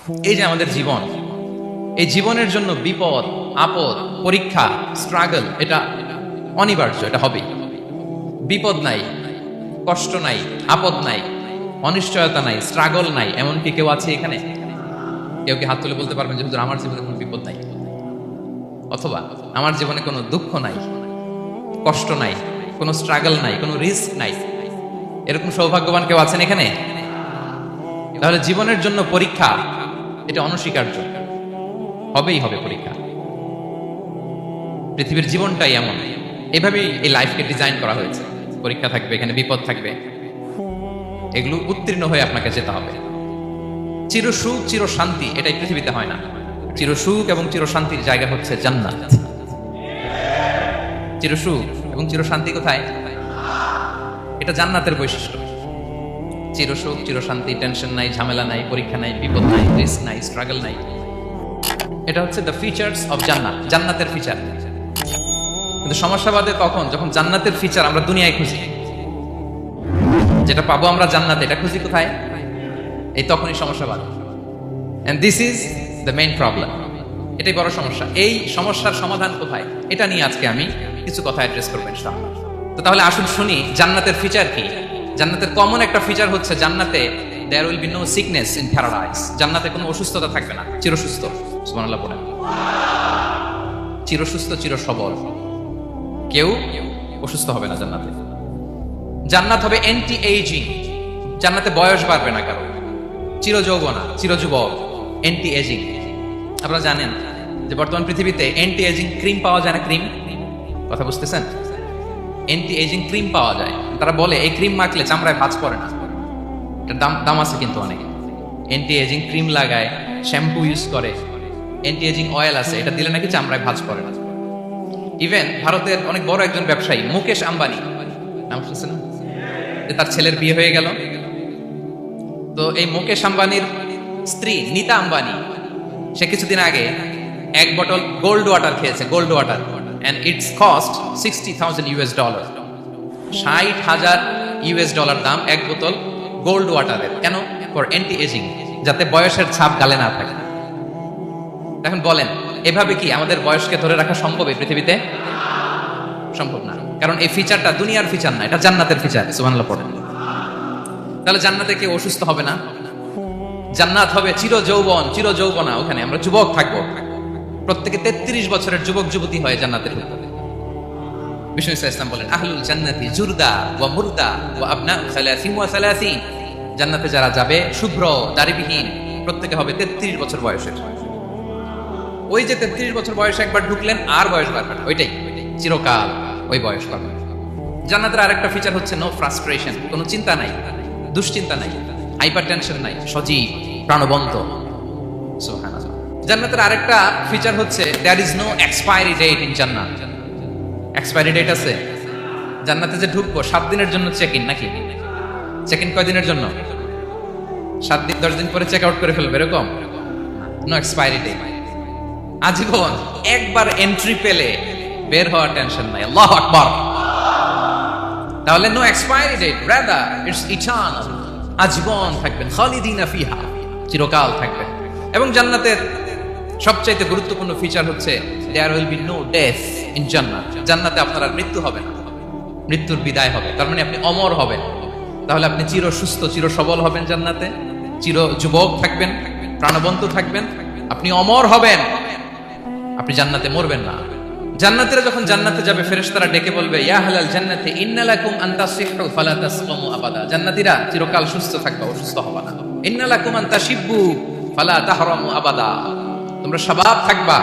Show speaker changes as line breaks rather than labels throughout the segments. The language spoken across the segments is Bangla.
এই যে আমাদের জীবন, এই জীবনের জন্য বিপদ, আপদ, পরীক্ষা, স্ট্রাগল এটা অনিবার্য, এটা হবেই। বিপদ নাই, কষ্ট নাই, আপদ নাই, অনিশ্চয়তা নাই, স্ট্রাগল নাই, এমনকি কেউ আছে এখানে? কেউ কি হাত তুলে বলতে পারবেন যে হুজুর আমার জীবনে কোনো বিপদ নাই, অথবা আমার জীবনে কোনো দুঃখ নাই, কষ্ট নাই, কোনো স্ট্রাগল নাই, কোনো রিস্ক নাই? এরকম সৌভাগ্যবান কেউ আছেন এখানে? তাহলে জীবনের জন্য পরীক্ষা এটা অনস্বীকার্য, হবেই হবে পরীক্ষা। পৃথিবীর জীবনটাই এমন, এভাবেই এই লাইফকে ডিজাইন করা হয়েছে। পরীক্ষা থাকবে, এখানে বিপদ থাকবে, এগুলো উত্তীর্ণ হয়ে আপনাকে যেতে হবে। চির সুখ চির শান্তি এটাই পৃথিবীতে হয় না। চির সুখ এবং চির শান্তির জায়গা হচ্ছে জান্নাত। চির সুখ এবং চির শান্তি কোথায়? এটা জান্নাতের বৈশিষ্ট্য। চির সুখ চির শান্তি, টেনশন নাই, ঝামেলা নাই, পরীক্ষা নাই, বিপদ নাই, রিস্ক নাই, স্ট্রাগল নাই। এটা হচ্ছে দ্য ফিচার্স অফ জান্নাত, জান্নাতের ফিচার। কিন্তু সমস্যা বাদে কখন? যখন জান্নাতের ফিচার আমরা দুনিয়ায় খুঁজি, যেটা পাবো আমরা জান্নাতে, এটা খুঁজি কোথায়? এই তখনই সমস্যা বাদে। And this is the main problem. এটাই বড় সমস্যা। এই সমস্যার সমাধান কোথায়, এটা নিয়ে আজকে আমি কিছু কথা অ্যাড্রেস করবো ইনশাআল্লাহ। তো তাহলে আসুন শুনি জান্নাতের ফিচার কি। জান্নাতের কমন একটা ফিচার হচ্ছে জান্নাতে there will be no sickness in paradise. জান্নাতে কোনো অসুস্থতা থাকবে না, চিরসুস্থ। সুবহানাল্লাহ পড়েন। চিরসুস্থ, চির সবল, কেউ অসুস্থ হবে না জান্নাতে। জান্নাত হবে অ্যান্টি এইজিং, জান্নাতে বয়স বাড়বে না কারো। চির যৌবনা, চির যুবক, অ্যান্টি এজিং। আপনারা জানেন যে বর্তমান পৃথিবীতে অ্যান্টি এজিং ক্রিম পাওয়া যায় না? ক্রিম, কথা বুঝতেছেন? অ্যান্টি এজিং ক্রিম পাওয়া যায়। তারা বলে এই ক্রিম মাখলে চামড়ায় ভাঁজ পড়ে না। এটার দাম আছে কিন্তু অনেক। অ্যান্টি এজিং ক্রিম লাগায়, শ্যাম্পু ইউজ করে, অ্যান্টি এজিং অয়েল আছে, এটা দিলে নাকি চামড়ায় ভাঁজ পড়ে না। ইভেন ভারতের অনেক বড় একজন ব্যবসায়ী মুকেশ আম্বানি, নাম শুনছেন? যে তার ছেলের বিয়ে হয়ে গেল। তো এই মুকেশ আম্বানির স্ত্রী নীতা আম্বানি, সে কিছুদিন আগে এক বোতল গোল্ড ওয়াটার খেয়েছে, gold water, and it's cost $60,000। $60,000 দাম এক বোতল গোল্ড ওয়াটারের। কেন? ফর অ্যান্টি এজিং, যাতে বয়সের ছাপ গালে না থাকে। এখন বলেন, এভাবে কি আমাদের বয়সকে ধরে রাখা সম্ভব এই পৃথিবীতে? সম্ভব না, কারণ এই ফিচারটা দুনিয়ার ফিচার না, এটা জান্নাতের ফিচার। সুবহানাল্লাহ পড়েন। তাহলে জান্নাতে কেউ অসুস্থ হবে না। জান্নাত হবে চির যৌবন, চির যৌবনা। ওখানে আমরা যুবক থাকবো, প্রত্যেকে 33 বছরের যুবক যুবতী হয়ে জান্নাতে ঢুকবে। বিষ্ণু ইসলাম বলেন, আহলুল জান্নাতি জুরদা ওয়া মুরদা ওয়া আবনাউ সালাসিন ওয়া সালাসিন। জান্নাতে যারা যাবে শুভ্র দাড়িবিহীন, প্রত্যেকে হবে 33 বছর বয়সের। ওই যে 33 বছর বয়সে একবার ঢুকলেন, আর বয়স বাড়বে না, ওইটাই চিরকাল ওই বয়স পাবে। জান্নাতের আরেকটা ফিচার হচ্ছে নো ফ্রাস্ট্রেশন, কোনো চিন্তা নাই, দুশ্চিন্তা নাই, হাইপার টেনশন নাই, সজীব প্রাণবন্ত। সুবহানাল্লাহ। জান্নাতের আরেকটা ফিচার হচ্ছে there is no expiry date in জান্নাত। এক্সপায়ারি ডেট আছে? জান্নাতে যে ঢুকবো 7 দিনের জন্য চেক ইন, নাকি? চেক ইন কয় দিনের জন্য? 7 দিন, 10 দিন পরে চেক আউট করে ফেলবে, এরকম? নো এক্সপায়ারি ডেট, আজীবন। একবার এন্ট্রি পেলে বের হওয়ার টেনশন নাই। আল্লাহু আকবার। তাহলে no expiry date, rather it's eternal, আজীবন থাকবেন, খালিদিনা ফিহা, চিরকাল থাকবেন। এবং জান্নাতের সবচাইতে গুরুত্বপূর্ণ ফিচার হচ্ছে there will be no death in জান্নাত। জান্নাতে আপনার আর মৃত্যু হবে না, মৃত্যুর বিদায় হবে। তার মানে আপনি অমর হবেন। তাহলে আপনি চির সুস্থ, চির সবল হবেন জান্নাতে, চির যুবক থাকবেন, প্রাণবন্ত থাকবেন, আপনি অমর হবেন, আপনি জান্নাতে মরবেন না। জান্নাতীরা যখন জান্নাতে যাবে, ফেরেশতারা ডেকে বলবে, ইয়া আহলাল জান্নাতি ইন্না লাকুম আন তাসিহু ফালা তাসকামু আবাদা। জান্নাতীরা চিরকাল সুস্থ থাকবে, অসুস্থ হবে না। ইন্না লাকুম আন তাশিব্বু ফালা তাহরামু আবাদা, তোমরা শাবাব থাকবা,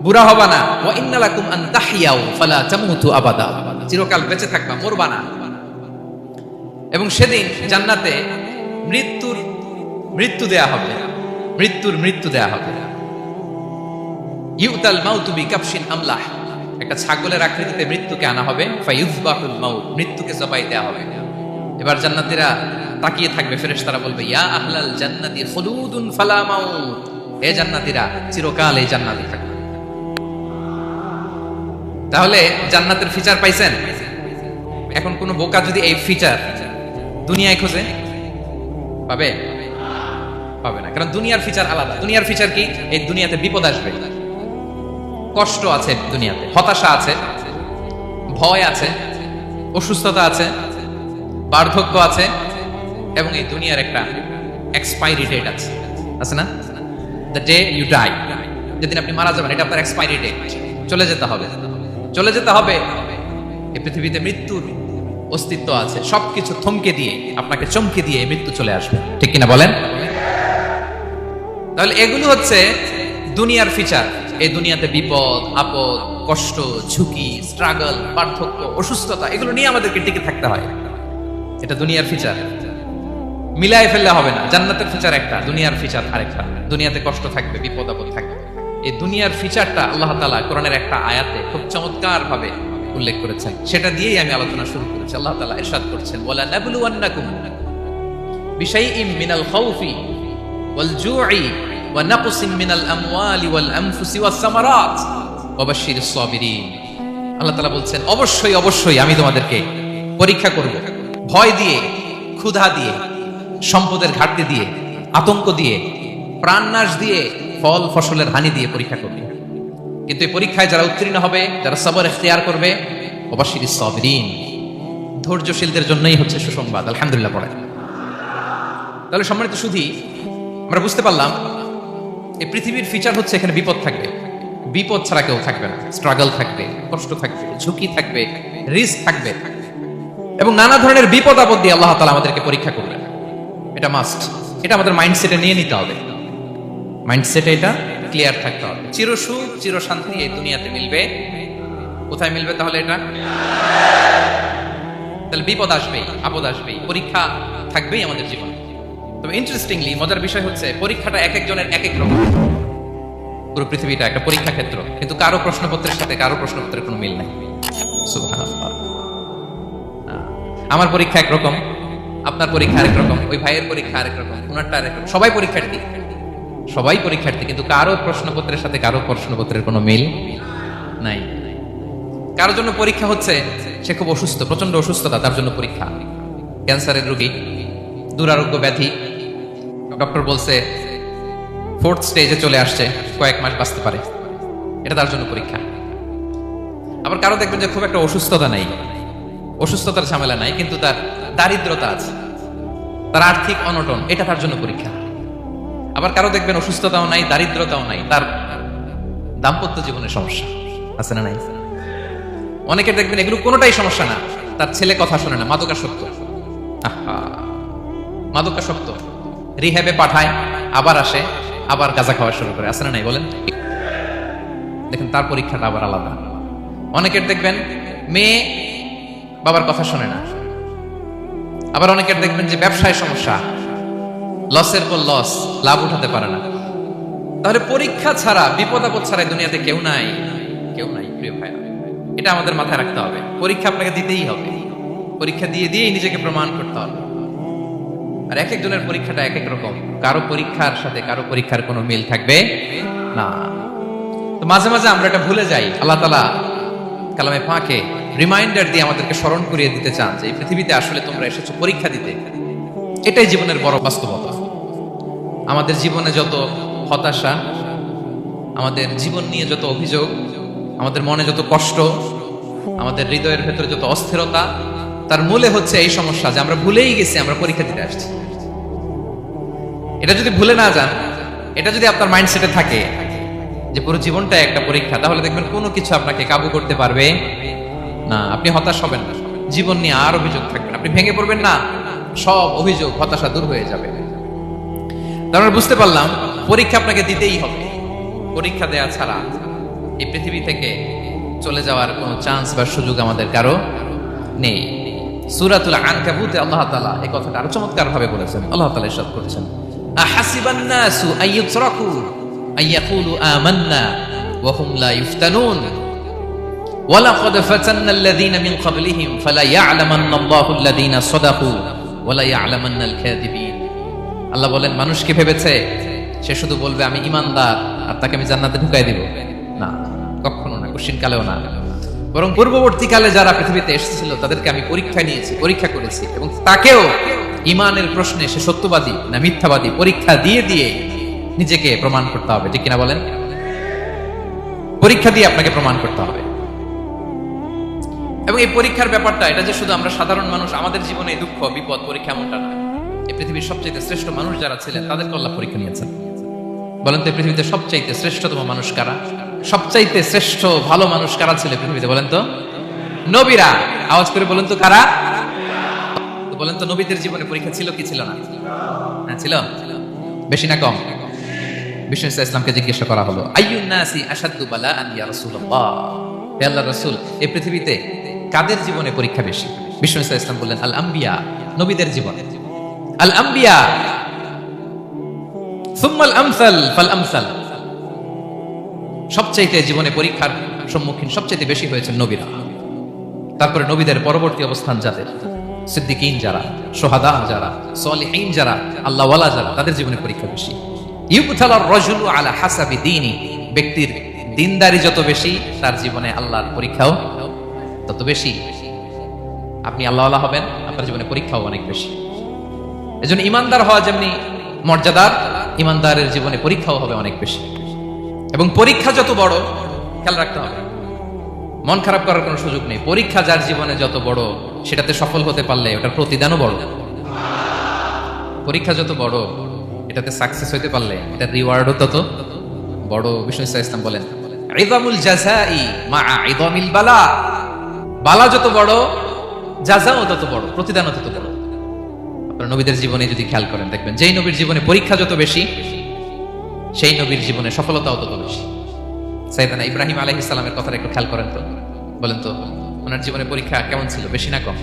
বুড়া হবা না। ওয়া ইন্না লাকুম আন তাহইয়াউ ফালা তামুতু আবাদা, চিরকাল বেঁচে থাকবা, মরবা না। এবং সেদিন জান্নাতে মৃত্যু দেয়া হবে, মৃত্যু দেয়া হবে। ইউতাল মাউতু বিকাবশিন আমলাহ, একটা ছাগলের আকৃতিতে মৃত্যুকে আনা হবে। ফায়ুযবাহুল মাউত, মৃত্যুকে জবাই দেয়া হবে। এবার জান্নাতীরা তাকিয়ে থাকবে, ফেরেশতারা বলবে, ইয়া আহলাল জান্নাতি খুলুদুন ফালা মাউত, হে জান্নাতীরা চিরকাল এই জান্নাতে থাকবে। তাহলে জান্নাতের ফিচার পাইছেন। এখন কোন বোকা যদি এই ফিচার দুনিয়ায় খোঁজে, পাবে? পাবে না, কারণ দুনিয়ার ফিচার আলাদা। দুনিয়ার ফিচার কি? এই দুনিয়াতে বিপদ আসবে, কষ্ট আছে, দুনিয়াতে হতাশা আছে, ভয় আছে, অসুস্থতা আছে, বার্ধক্য আছে, এবং এই দুনিয়ার একটা এক্সপায়ারি ডেট আছে, আছে না? দ্য ডে ইউ ডাই, যেদিন আপনি মারা যাবেন, এটা আপনার এক্সপায়ারি ডেট, চলে যেতে হবে, চলে যেতে হবে। এই পৃথিবীতে মৃত্যুর অস্তিত্ব আছে, সবকিছু থমকে দিয়ে, আপনাকে চমকে দিয়ে মৃত্যু চলে আসবে, ঠিক কিনা বলেন? তাহলে এগুলো হচ্ছে দুনিয়ার ফিচার। এই দুনিয়াতে বিপদ আপদ, কষ্ট, ঝুঁকি, স্ট্রাগল, পার্থক্য, অসুস্থতা, এগুলো নিয়ে আমাদেরকে টিকে থাকতে হয়। এটা দুনিয়ার ফিচার, মিলাই ফেললে হবে না। জান্নাতের ফিচার একটা, দুনিয়ার ফিচার আরেকটা। দুনিয়াতে কষ্ট থাকবে, বিপদ আপদ থাকবে। এই দুনিয়ার ফিচারটা আল্লাহ তাআলা কোরআনের একটা আয়াতে খুব চমৎকার ভাবে উল্লেখ করেছেন, সেটা দিয়েই আমি আলোচনা শুরু করেছি। আল্লাহ তাআলা ইরশাদ করছেন, ওয়ালা নাবলুওয়ান্নাকুম বিশাইইম মিনাল খাউফি ওয়াল জু'i ওয়া নাকসিম মিনাল আমওয়ালি ওয়াল আনফুসি ওয়াস সামারাত ওয়া বাশশিরিস সাবিরিন। আল্লাহ তাআলা বলছেন, অবশ্যই অবশ্যই আমি তোমাদেরকে পরীক্ষা করব, ভয় দিয়ে, ক্ষুধা দিয়ে, সম্পদের ঘাটতি দিয়ে, আতঙ্ক দিয়ে, প্রাণনাশ দিয়ে, ফল ফসলের হানি দিয়ে পরীক্ষা করবে। কিন্তু এই পরীক্ষায় যারা উত্তীর্ণ হবে, যারা সবর ইখতিয়ার করবে, ওয়াবাশশিরিস সাবিরিন, ধৈর্যশীলদের জন্যই হচ্ছে সুসংবাদ। আলহামদুলিল্লাহ পড়ে। তাহলে সম্মানিত সুধী, আমরা বুঝতে পারলাম এই পৃথিবীর ফিচার হচ্ছে এখানে বিপদ থাকবে, বিপদ ছাড়া কেউ থাকবে না। স্ট্রাগল থাকবে, কষ্ট থাকবে, ঝুঁকি থাকবে, রিস্ক থাকবে, এবং নানা ধরনের বিপদ আপদ দিয়ে আল্লাহ তাআলা আমাদেরকে পরীক্ষা করবেন। এটা মাস্ট, এটা আমাদের মাইন্ডসেটে নিয়ে নিতে হবে। মাইন্ডসেটে এটা ক্লিয়ার থাকতে হবে। চিরসুখ চিরশান্তি এই দুনিয়াতে মিলবে, কোথায় মিলবে তাহলে? এটা তাহলে বিপদ আসবেই, আপদ আসবেই, পরীক্ষা থাকবেই আমাদের জীবনে। তবে ইন্টারেস্টিংলি মজার বিষয় হচ্ছে, পরীক্ষাটা এক একজনের এক এক রকম। পুরো পৃথিবীটা একটা পরীক্ষা ক্ষেত্র, কিন্তু কারো প্রশ্নপত্রের সাথে কারো প্রশ্নপত্রের কোনো মিল নাই। সুবহানাল্লাহ। আমার পরীক্ষা একরকম, আপনার পরীক্ষা আরেক রকম, ওই ভাইয়ের পরীক্ষা আরেক রকম, ওনারটা আরেক রকম। সবাই পরীক্ষার্থী, সবাই পরীক্ষার্থী, কিন্তু কারো প্রশ্নপত্রের সাথে কারো প্রশ্নপত্রের কোনো মিল নাই। কারোর জন্য পরীক্ষা হচ্ছে সে খুব অসুস্থ, প্রচন্ড অসুস্থতা, তার জন্য পরীক্ষা। ক্যান্সারের রোগী, দুরারোগ্য ব্যাধি, ডক্টর বলছে 4th স্টেজে চলে আসছে, কয়েক মাস বাঁচতে পারে, এটা তার জন্য পরীক্ষা। আবার কারো দেখবেন যে খুব একটা অসুস্থতা নাই, অসুস্থতার ঝামেলা নাই, কিন্তু তার দারিদ্রতা আছে, তার আর্থিক অনটন, এটা তার জন্য পরীক্ষা। আবার কারো দেখবেন অসুস্থতাও নাই, দারিদ্রতাও নাই, তার দাম্পত্য জীবনের সমস্যা আছে না নাই? অনেকের দেখবেন এগুলো কোনোটাই সমস্যা না, তার ছেলে কথা শোনে না, মাদকাসক্ত। মাদকাসক্ত, রিহ্যাবে পাঠায়, আবার আসে, আবার গাঁজা খাওয়া শুরু করে, আছে না নাই বলেন? দেখেন তার পরীক্ষাটা আবার আলাদা। অনেকের দেখবেন মেয়ে বাবার কথা শোনে না। আবার অনেকের দেখবেন যে ব্যবসায় সমস্যা, লসের পর লস, লাভ উঠাতে পারে না। তাহলে পরীক্ষা ছাড়া, বিপদ আপদ ছাড়া দুনিয়াতে কেউ নাই, কেউ নাই প্রিয় ভাইরা। এটা আমাদের মাথায় রাখতে হবে। পরীক্ষা আপনাকে দিতেই হবে, পরীক্ষা দিয়ে দিয়েই নিজেকে প্রমাণ করতে হবে। আর এক একজনের পরীক্ষাটা এক এক রকম, কারো পরীক্ষার সাথে কারো পরীক্ষার কোনো মিল থাকবে না। তো মাঝে মাঝে আমরা এটা ভুলে যাই। আল্লাহ তাআলা কালামে পাকে রিমাইন্ডার দিয়ে আমাদেরকে স্মরণ করিয়ে দিতে চান যে এই পৃথিবীতে আসলে তোমরা এসেছো পরীক্ষা দিতে। এটাই জীবনের বড় বাস্তবতা। আমাদের জীবনে যত হতাশা, আমাদের জীবন নিয়ে যত অভিযোগ, আমাদের মনে যত কষ্ট, আমাদের হৃদয়ের ভেতরে যত অস্থিরতা, তার মূলে হচ্ছে এই সমস্যা যে আমরা ভুলেই গেছি আমরা পরীক্ষা দিতে আসছি। এটা যদি ভুলে না যান, এটা যদি আপনার মাইন্ডসেটে থাকে যে পুরো জীবনটা একটা পরীক্ষা, তাহলে দেখবেন কোনো কিছু আপনাকে কাবু করতে পারবে না। আপনি হতাশ হবেন না, জীবন নিয়ে আর অভিযোগ থাকবে না, আপনি ভেঙে পড়বেন না, সব অভিযোগ হতাশা দূর হয়ে যাবে। তারপর বুঝতে পারলাম পরীক্ষা আপনাকে দিতেই হবে। পরীক্ষা দেয়া ছাড়া এই পৃথিবী থেকে চলে যাওয়ার কোনো চান্স বা সুযোগ আমাদের কারো নেই। সূরাতুল আনকাবুতে আল্লাহ তাআলা এই কথাটা আরো চমৎকার ভাবে বলেছেন। আল্লাহ তাআলা ইরশাদ করেছেন, আহাসিবান নাসু আইয়ুতরাকু আইয়াকুলু আমান্না ওয়া হুম লা ইফতানুন ওয়ালাকাদ ফাতান্নাল্লাযীনা মিন ক্বাবলিহিম ফালা ইয়া'লামান্নাল্লাহুল্লাযীনা সাদাকু ওয়া লা ইয়া'লামান্নাল কাযিবিন। আল্লাহ বলেন, মানুষ কি ভেবেছে সে শুধু বলবে আমি ঈমানদার আর তাকে আমি জান্নাতে ঢুকাই দিব? না, কখনো না, কোশ্চিন কালেও না। বরং পূর্ববর্তীকালে যারা পৃথিবীতে এসেছিল তাদেরকে আমি পরীক্ষা নিয়েছি, পরীক্ষা করেছি, এবং তাকেও ইমানের প্রশ্নে সে সত্যবাদী না মিথ্যাবাদী পরীক্ষা দিয়ে দিয়ে নিজেকে প্রমাণ করতে হবে, ঠিক কিনা বলেন? পরীক্ষা দিয়ে আপনাকে প্রমাণ করতে হবে। এবং এই পরীক্ষার ব্যাপারটা, এটা যে শুধু আমরা সাধারণ মানুষ আমাদের জীবনে দুঃখ বিপদ পরীক্ষা এমনটা না। এই পৃথিবীর সবচেয়ে শ্রেষ্ঠ মানুষ যারা ছিলেন তাদেরকে আল্লাহ পরীক্ষা নিয়েছেন। বলেন তো, এই পৃথিবীতে সবচাইতে শ্রেষ্ঠতম মানুষ কারা? সবচাইতে শ্রেষ্ঠ ভালো মানুষ কারা ছিল পৃথিবীতে? বলেন তো, নবীরা। আওয়াজ করে বলেন তো, কারা? বলেন তো, নবীদের জীবনে পরীক্ষা ছিল কি ছিল না? হ্যাঁ, ছিল। বেশি না কম? বিষ্ণু ইসলামকে জিজ্ঞাসা করা হলো, আইয়ুন নাসি আশাদ্দু বালাআন ইয়া রাসূলুল্লাহ, হে আল্লাহর রাসূল, এই পৃথিবীতে কাদের জীবনে পরীক্ষা বেশি? বিষ্ণু ইসলাম বললেন, আল আম্বিয়া, নবীদের জীবনে। আল আম্বিয়া সুম্মাল আমসাল ফাল আমসাল, সবচাইতে জীবনে পরীক্ষার সম্মুখীন সবচাইতে বেশি হয়েছেন নবীরা। তারপরে নবীদের পরবর্তী অবস্থান যাদের, সিদ্দিকিন যারা, সোহাদা যারা, সলিহিন যারা, আল্লাহওয়ালা যারা, তাদের জীবনে পরীক্ষা বেশি। ইউবতালার রাজুলু আলা হাসাবি দীনি, ব্যক্তির দিনদারি যত বেশি তার জীবনে আল্লাহর পরীক্ষাও তত বেশি। আপনি আল্লাহওয়ালা হবেন, আপনার জীবনে পরীক্ষাও অনেক বেশি। এজন্য ইমানদার হওয়া যেমনি মর্যাদার, ইমানদারের জীবনে পরীক্ষাও হবে অনেক বেশি। এবং পরীক্ষা যত বড়, খেয়াল রাখতে হবে, মন খারাপ করার কোনো সুযোগ নেই। পরীক্ষা যার জীবনে যত বড়, সেটাতে সফল হতে পারলে ওটার প্রতিদানও বড়। পরীক্ষা যত বড়, এটাতে সাকসেস হইতে পারলে এটার রিওয়ার্ডও তত বড়। বিষ্ণু ইসলাম বলেন, ইযামুল জাযাই মাআ ইযামিল বালা, বালা যত বড় জাযাও তত বড়, প্রতিদানও তত বড়। আপনারা নবীদের জীবনে যদি খেয়াল করেন, দেখবেন যেই নবীর জীবনে পরীক্ষা যত বেশি, সেই নবীর জীবনে সফলতাও তত বেশি। সাইয়েদনা ইব্রাহিম আলাইহিস সালামের কথাটা একটু খেয়াল করেন তো, বলেন তো, ওনার জীবনে পরীক্ষা কেমন ছিল? বেশি না কম?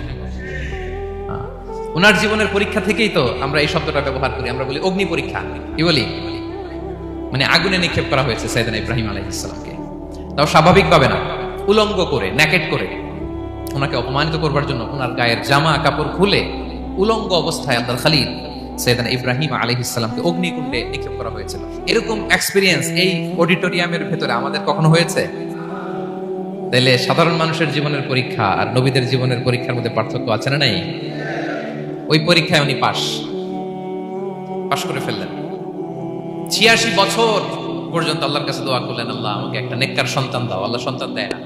ওনার জীবনের পরীক্ষা থেকেই তো আমরা এই শব্দটা ব্যবহার করি। আমরা বলি অগ্নি পরীক্ষা। কি বলি? মানে আগুনে নিক্ষেপ করা হয়েছে সাইয়েদনা ইব্রাহিম আলাইহিস সালামকে। তাও স্বাভাবিকভাবে না, উলঙ্গ করে, ন্যাকেট করে, ওনাকে অপমানিত করবার জন্য ওনার গায়ের জামা কাপড় খুলে উলঙ্গ অবস্থায় আল্লাহর খলিল সাইয়েদনা ইব্রাহিম আলাইহিস সালামকে অগ্নিকুণ্ডে নিক্ষেপ করা হয়েছিল। এরকম এক্সপেরিয়েন্স এই অডিটোরিয়ামের ভেতরে আমাদের কখনো হয়েছে? তাইলে সাধারণ মানুষের জীবনের পরীক্ষা আর নবীদের জীবনের পরীক্ষার মধ্যে পার্থক্য আছে না নাই? ওই পরীক্ষায় উনি পাশ করে ফেললেন। 86 বছর পর্যন্ত আল্লাহর কাছে দোয়া করলেন, আল্লাহ আমাকে একটা নেককার সন্তান দাও। আল্লাহ সন্তান দেয় না।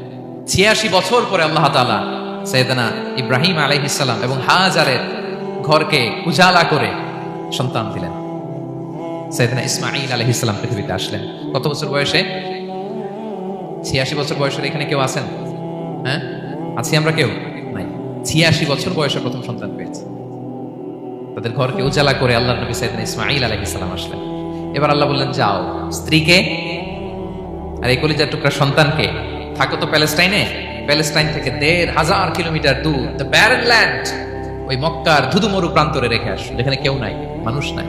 86 বছর পরে আল্লাহ তাআলা সাইয়েদনা ইব্রাহিম আলাইহিস সালাম এবং হাজারের ঘরকে উজালা করে সন্তান দিলেন। সাইয়েদনা ইসমাঈল আলাইহিস সালাম পৃথিবীতে আসলেন কত বছর বয়সে? 86 বছর বয়সের এখানে কেউ আছেন? হ্যাঁ, আছি আমরা? কেউ নাই। 86 বছর বয়সে প্রথম সন্তান পেয়েছে। তাদের ঘরকে উজালা করে আল্লাহর নবী সাইয়েদনা ইসমাঈল আলাইহিস সালাম আসলেন। এবার আল্লাহ বললেন, যাও স্ত্রীকে আর এই কলিজার টুকরা সন্তানকে, থাকো তো প্যালেস্টাইনে, প্যালেস্টাইন থেকে 1500 কিলোমিটার দূর দ্য ব্যারেন ল্যান্ড, ওই মক্কার ধুধুমরু প্রান্তরে রেখে আসো, যেখানে কেউ নাই, মানুষ নাই,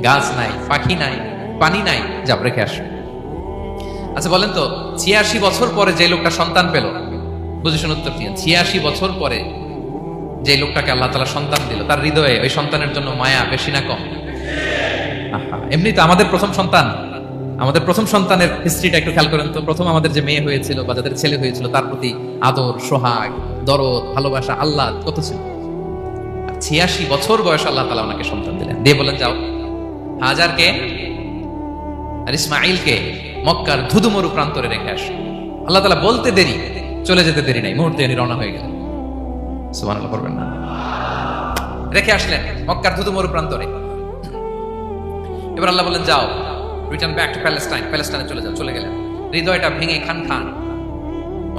গাছ নাই, পাখি নাই, পানি নাই, যাব রেখে আসো। আচ্ছা বলেন তো, 86 বছর পরে যে লোকটা সন্তান পেল, বুঝে শুনে উত্তর দিয়ে, 86 বছর পরে যে লোকটাকে আল্লাহ তাআলা সন্তান দিল, তার হৃদয়ে ওই সন্তানের জন্য মায়া বেশি না কম? এমনি তো আমাদের প্রথম সন্তানের হিস্ট্রিটা একটু খেয়াল করেন তো। প্রথম আমাদের যে মেয়ে হয়েছিল বা যাদের ছেলে হয়েছিল, তার প্রতি আদর, সোহাগ, দরদ, ভালোবাসা, আল্লাহ কত ছিল। 86 বছর বয়স আল্লাহ তাআলা ওনাকে সন্তান দিলেন, দিয়ে বলেন, যাও হাজারকে আর ইসমাঈলকে মক্কার ধুধুমরু প্রান্তরে রেখে আসো। আল্লাহ তাআলা বলতে দেরি, চলে যেতে দেরি নাই, মুহূর্তে উনি রওনা হয়ে গেলেন। সুবহানাল্লাহ পড়বেন না? রেখে আসলেন মক্কার ধুধুমরু প্রান্তরে। এবার আল্লাহ বলেন, যাও রিটার্ন ব্যাক টু প্যালেস্টাইন, প্যালেস্টাইনে চলে যাও। চলে গেলেন, হৃদয়টা ভেঙে খান।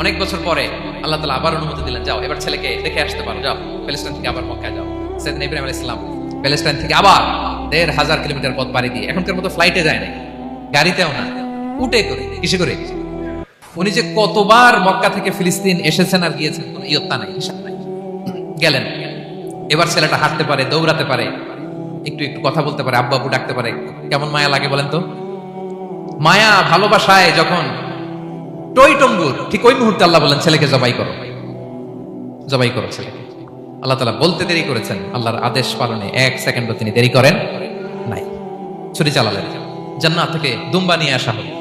অনেক বছর পরে আল্লাহ তাআলা আবার অনুমতি দিলেন, যাও এবার ছেলেকে দেখে আসতে পারো, যাও প্যালেস্টাইন থেকে আবার মক্কায় যাও। সাইয়েদনা ইব্রাহিম আলাইহিস সালাম প্যালেস্টাইন থেকে আবার 1500 কিলোমিটার পথ পাড়ি দিয়ে, এখনকার মতো ফ্লাইটে যায় না, গাড়িতেও না, উটে করে। কিসে করে? উনি যে কতবার মক্কা থেকে ফিলিস্তিন এসেছেন আর গিয়েছেন, কোনো ইয়ত্তা নাই, হিসাব নাই। গেলেন, এবার ছেলেটা হাঁটতে পারে, দৌড়াতে পারে, একটু কথা বলতে পারে, আব্বু আব্বু ডাকতে পারে। কেমন মায়া লাগে বলেন তো? মায়া ভালোবাসায় যখন টইটম্বুর, ঠিক ওই মুহূর্তে আল্লাহ বলেন, ছেলেকে জবাই করো ছেলেকে। আল্লাহ তাআলা বলতে দেরি করেছেন, আল্লাহর আদেশ পালনে 1 সেকেন্ডও তিনি দেরি করেন নাই। ছুরি চালালেন, জান্নাত থেকে দুম্বা নিয়ে আসা হলো।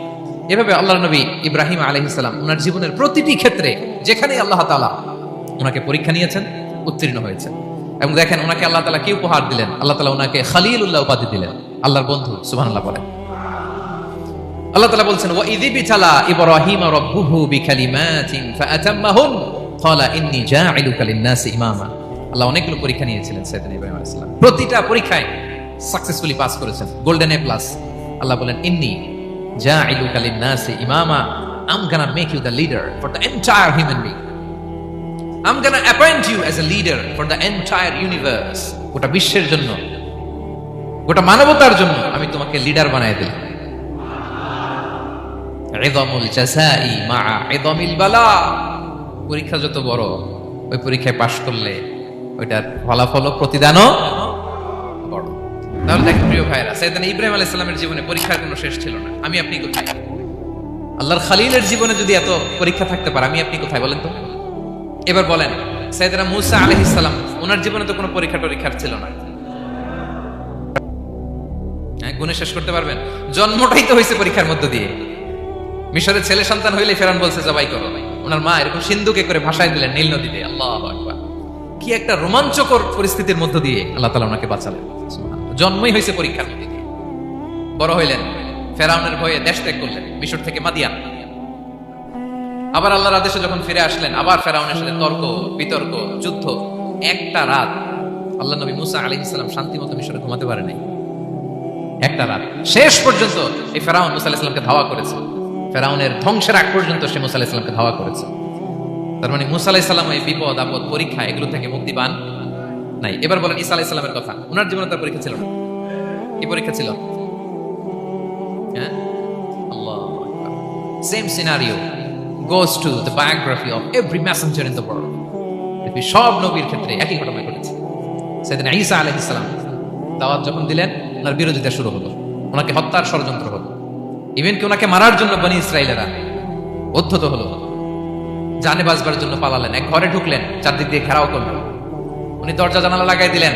এভাবে আল্লাহর নবী ইব্রাহিম আলাইহিস সালাম ওনার জীবনের প্রতিটি ক্ষেত্রে যেখানে আল্লাহ তাআলা ওনাকে পরীক্ষা নিয়েছেন, উত্তীর্ণ হয়েছেন। এবং দেখেন ওনাকে আল্লাহ তাআলা কি উপহার দিলেন, আল্লাহ তাআলা ওনাকে খলিলুল্লাহ উপাধি দিলেন, আল্লাহর বন্ধু। সুবহানাল্লাহ বলেন। আল্লাহ তাআলা বলছেন ওয়া ইযি বিতালা ইব্রাহিম রাব্বুহু বিকালিমাতিন ফাআতাম্মাহুন ক্বালা ইন্নী জাঈলুকা লিন-নাসি ইমামা। আল্লাহ অনেকগুলো পরীক্ষা নিয়েছিলেন সাইয়েদনা ইব্রাহিম আলাইহিস সালাম, প্রতিটা পরীক্ষায় সাকসেসফুলি পাস করেছেন, গোল্ডেন এ প্লাস। আল্লাহ বলেন ইন্নী জাঈলুকা লিন-নাসি ইমামা, I'm gonna make you the leader for the entire human being. I'm gonna appoint you as a leader for the entire universe. গোটা বিশ্বের জন্য, গোটা মানবতার জন্য আমি তোমাকে লিডার বানায় দিলাম। ইযামুল জাযাই মা'a ইযামিল বালা। পরীক্ষা যত বড়, ওই পরীক্ষায় পাশ করলে ওইটার ফলাফল ও প্রতিদানও বড়। তাহলে দেখেন প্রিয় ভাইরা, সাইয়েদনা ইব্রাহিম আলাইহিস সালামের জীবনে পরীক্ষার কোনো শেষ ছিল না। আমি আপনি কোথায়? আল্লাহর খলিলের জীবনে যদি এত পরীক্ষা থাকতে পারে, আমি আপনি কোথায় বলেন তো? এবার বলেন, সাইয়েদনা মূসা আলাইহিস সালাম, ওনার জীবনে তো কোনো পরীক্ষার ছিল না। গুণে শেষ করতে পারবেন? জন্মটাই তো হয়েছে পরীক্ষার মধ্য দিয়ে। মিশরের ছেলে সন্তান হইলে ফেরাউন বলছে জবাই করো, ওনার মা এরকম সিন্ধুকে করে ভাসায় দিলেন নীল নদীতে। আল্লাহু আকবার, কি একটা রোমাঞ্চকর পরিস্থিতির মধ্য দিয়ে আল্লাহ তাআলা ওনাকে বাঁচালেন। জন্মই হয়েছে পরীক্ষার মধ্যে দিয়ে। বড় হইলেন, ফেরাউনের ভয়ে দেশ ত্যাগ করলেন, মিশর থেকে মাদিয়ান। আবার আল্লাহর আদেশে যখন ফিরে আসলেন, আবার ফেরাউনের সাথে তর্ক বিতর্ক, যুদ্ধ। একটা রাত আল্লাহ নবী মুসা আলাইহিস সালাম শান্তি মতো মিশরে ঘুমাতে পারে নাই। একটা রাত শেষ পর্যন্ত এই ফেরাউন মুসা আলাইহিস সালামকে ধাওয়া করেছে। ফেরাউনের ধ্বংসের আগ পর্যন্ত সে মুসা আলাইহিস সালামকে ধাওয়া করেছে। তার মানে মুসা আলাইহিস সালাম এই বিপদ আপদ পরীক্ষা এগুলো থেকে মুক্তি পান নাই। এবার বলেন ঈসা আলাইহিস সালামের কথা, ওনার জীবনে তার পরীক্ষা ছিল না। কি পরীক্ষা ছিল? হ্যাঁ, আল্লাহু আকবার। Same scenario goes to the biography of every messenger in the world. দেখি সব নবীর ক্ষেত্রে একই ঘটনা ঘটেছে। সাইয়েদনা ঈসা আলাইহিস সালাম দাওয়াত যখন দিলেন, ওনার বিরোধিতা শুরু হলো, ওনাকে হত্যার ষড়যন্ত্র হলো। ইভেন কি ওনাকে মারার জন্য বনি ইসরাইলেরা উদ্ধত হলো, জানে বাঁচবার জন্য পালালেন। এক ঘরে ঢুকলেন, চারদিক দিয়ে ঘেরাও করলো, উনি দরজা জানালা লাগাই দিলেন।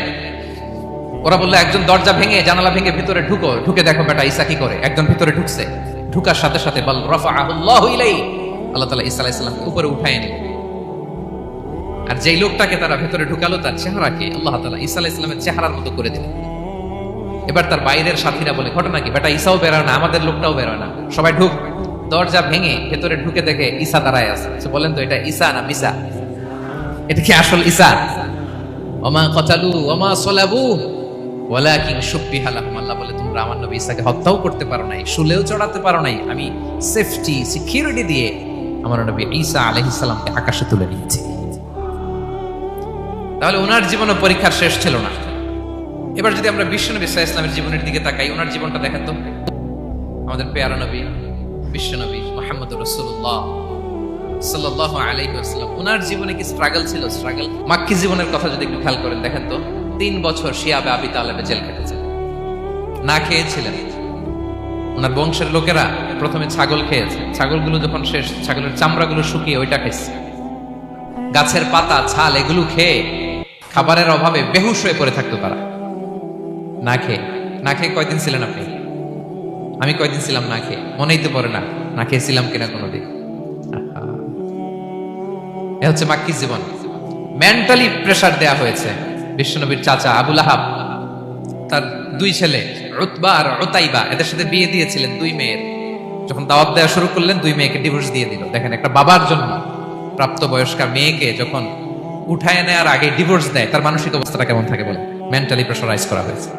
ওরা বললো একজন দরজা ভেঙে জানালা ভেঙে ভিতরে ঢুকো, ঢুকে দেখো বেটা ঈসা কি করে। একজন ভিতরে ঢুকছে, ঢুকার সাথে সাথে বল রাফাআহুল্লাহু ইলাইহি, আল্লাহ তাআলা ঈসা আলাইহিস সালামকে উপরে উঠায় নিলেন। আর যেই লোকটাকে তারা ভিতরে ঢুকালো, তার চেহারাকে আল্লাহ তাআলা ঈসা আলাইহিস সালামের চেহারার মতো করে দিলেন। এবার তার বাইরের সাথীরা বলে, ঘটনা কি বেটা? ঈসাও বেরোয় না, আমাদের লোকটাও বেরোয় না, সবাই ঢুক। দরজা ভেঙে ভেতরে ঢুকে দেখে ঈসা দাঁড়ায় আছে। বলেন তো এটা ঈসা না মিসা? এটা কি আসল ঈসা? ওমা কতালু ওমা সলাবু ওয়ালাকিন শুব্বিহা লাহুম। আল্লাহ বলে তোমরা আমার নবী ঈসাকে হত্যাও করতে পারো নাই, শুলেও চড়াতে পারো নাই, আমি সেফটি সিকিউরিটি দিয়ে আমার নবী ঈসা আলাইহিস সালামকে আকাশে তুলে নিয়েছি। তাহলে ওনার জীবনে পরীক্ষার শেষ ছিল না। এবার যদি আমরা বিশ্বনবী সাল্লাল্লাহু আলাইহি ওয়াসাল্লামের জীবনের দিকে তাকাই, ওনার জীবনটা দেখেন তো। আমাদের পেয়ারা নবী বিশ্বনবী মুহাম্মদুর রাসূলুল্লাহ সাল্লাল্লাহু আলাইহি ওয়াসাল্লাম, ওনার জীবনে কি স্ট্রাগল ছিল? স্ট্রাগল। মাক্কি জীবনের কথা যদি একটু খেয়াল করেন, দেখেন তো 3 বছর শিয়াবে আবি তালেবে জেল কেটেছেন, না খেয়েছিলেন। ওনার বংশের লোকেরা প্রথমে ছাগল খেয়েছে, ছাগলগুলো যখন শেষ, ছাগলের চামড়াগুলো শুকিয়ে ওইটা খেয়েছে। গাছের পাতা ছাল এগুলো খেয়ে খাবারের অভাবে বেহুশ হয়ে পড়ে থাকতো তারা। না খেয়ে কয়দিন ছিলেন আপনি? আমি কয়দিন ছিলাম না খেয়ে? মনেই তো পড়ে না, না খেয়েছিলাম কিনা কোনোদিন। এ হচ্ছে মাক্কি জীবন। মেন্টালি প্রেসার দেয়া হয়েছে। বিশ্বনবীর চাচা আবু লাহাব, তার 2 ছেলে উতবা আর উতাইবা, এদের সাথে বিয়ে দিয়েছিলেন 2 মেয়ের। যখন দাওয়াত দেওয়া শুরু করলেন, 2 মেয়েকে ডিভোর্স দিয়ে দিল। দেখেন, একটা বাবার জন্য প্রাপ্তবয়স্কা মেয়েকে যখন উঠায় নেওয়ার আগে ডিভোর্স দেয়, তার মানসিক অবস্থাটা কেমন থাকে বলে? মেন্টালি প্রেসারাইজ করা হয়েছে,